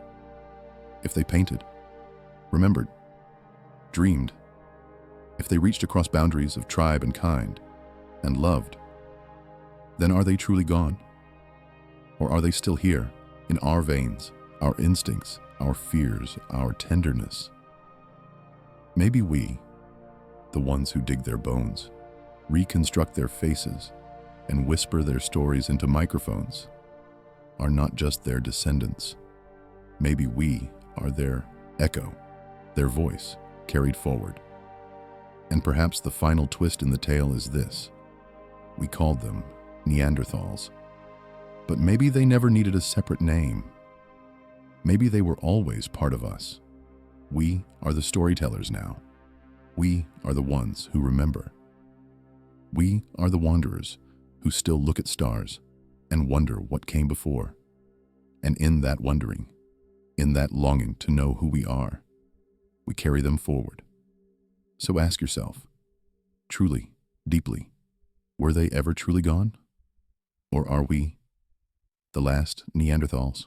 if they painted, remembered, dreamed, if they reached across boundaries of tribe and kind, and loved, then are they truly gone? Or are they still here, in our veins, our instincts, our fears, our tenderness? Maybe we, the ones who dig their bones, reconstruct their faces, and whisper their stories into microphones, are not just their descendants. Maybe we are their echo, their voice carried forward. And perhaps the final twist in the tale is this: we called them Neanderthals, but maybe they never needed a separate name. Maybe they were always part of us. We are the storytellers now. We are the ones who remember. We are the wanderers who still look at stars and wonder what came before. And in that wondering, in that longing to know who we are, we carry them forward. So ask yourself, truly, deeply, were they ever truly gone? Or are we the last Neanderthals?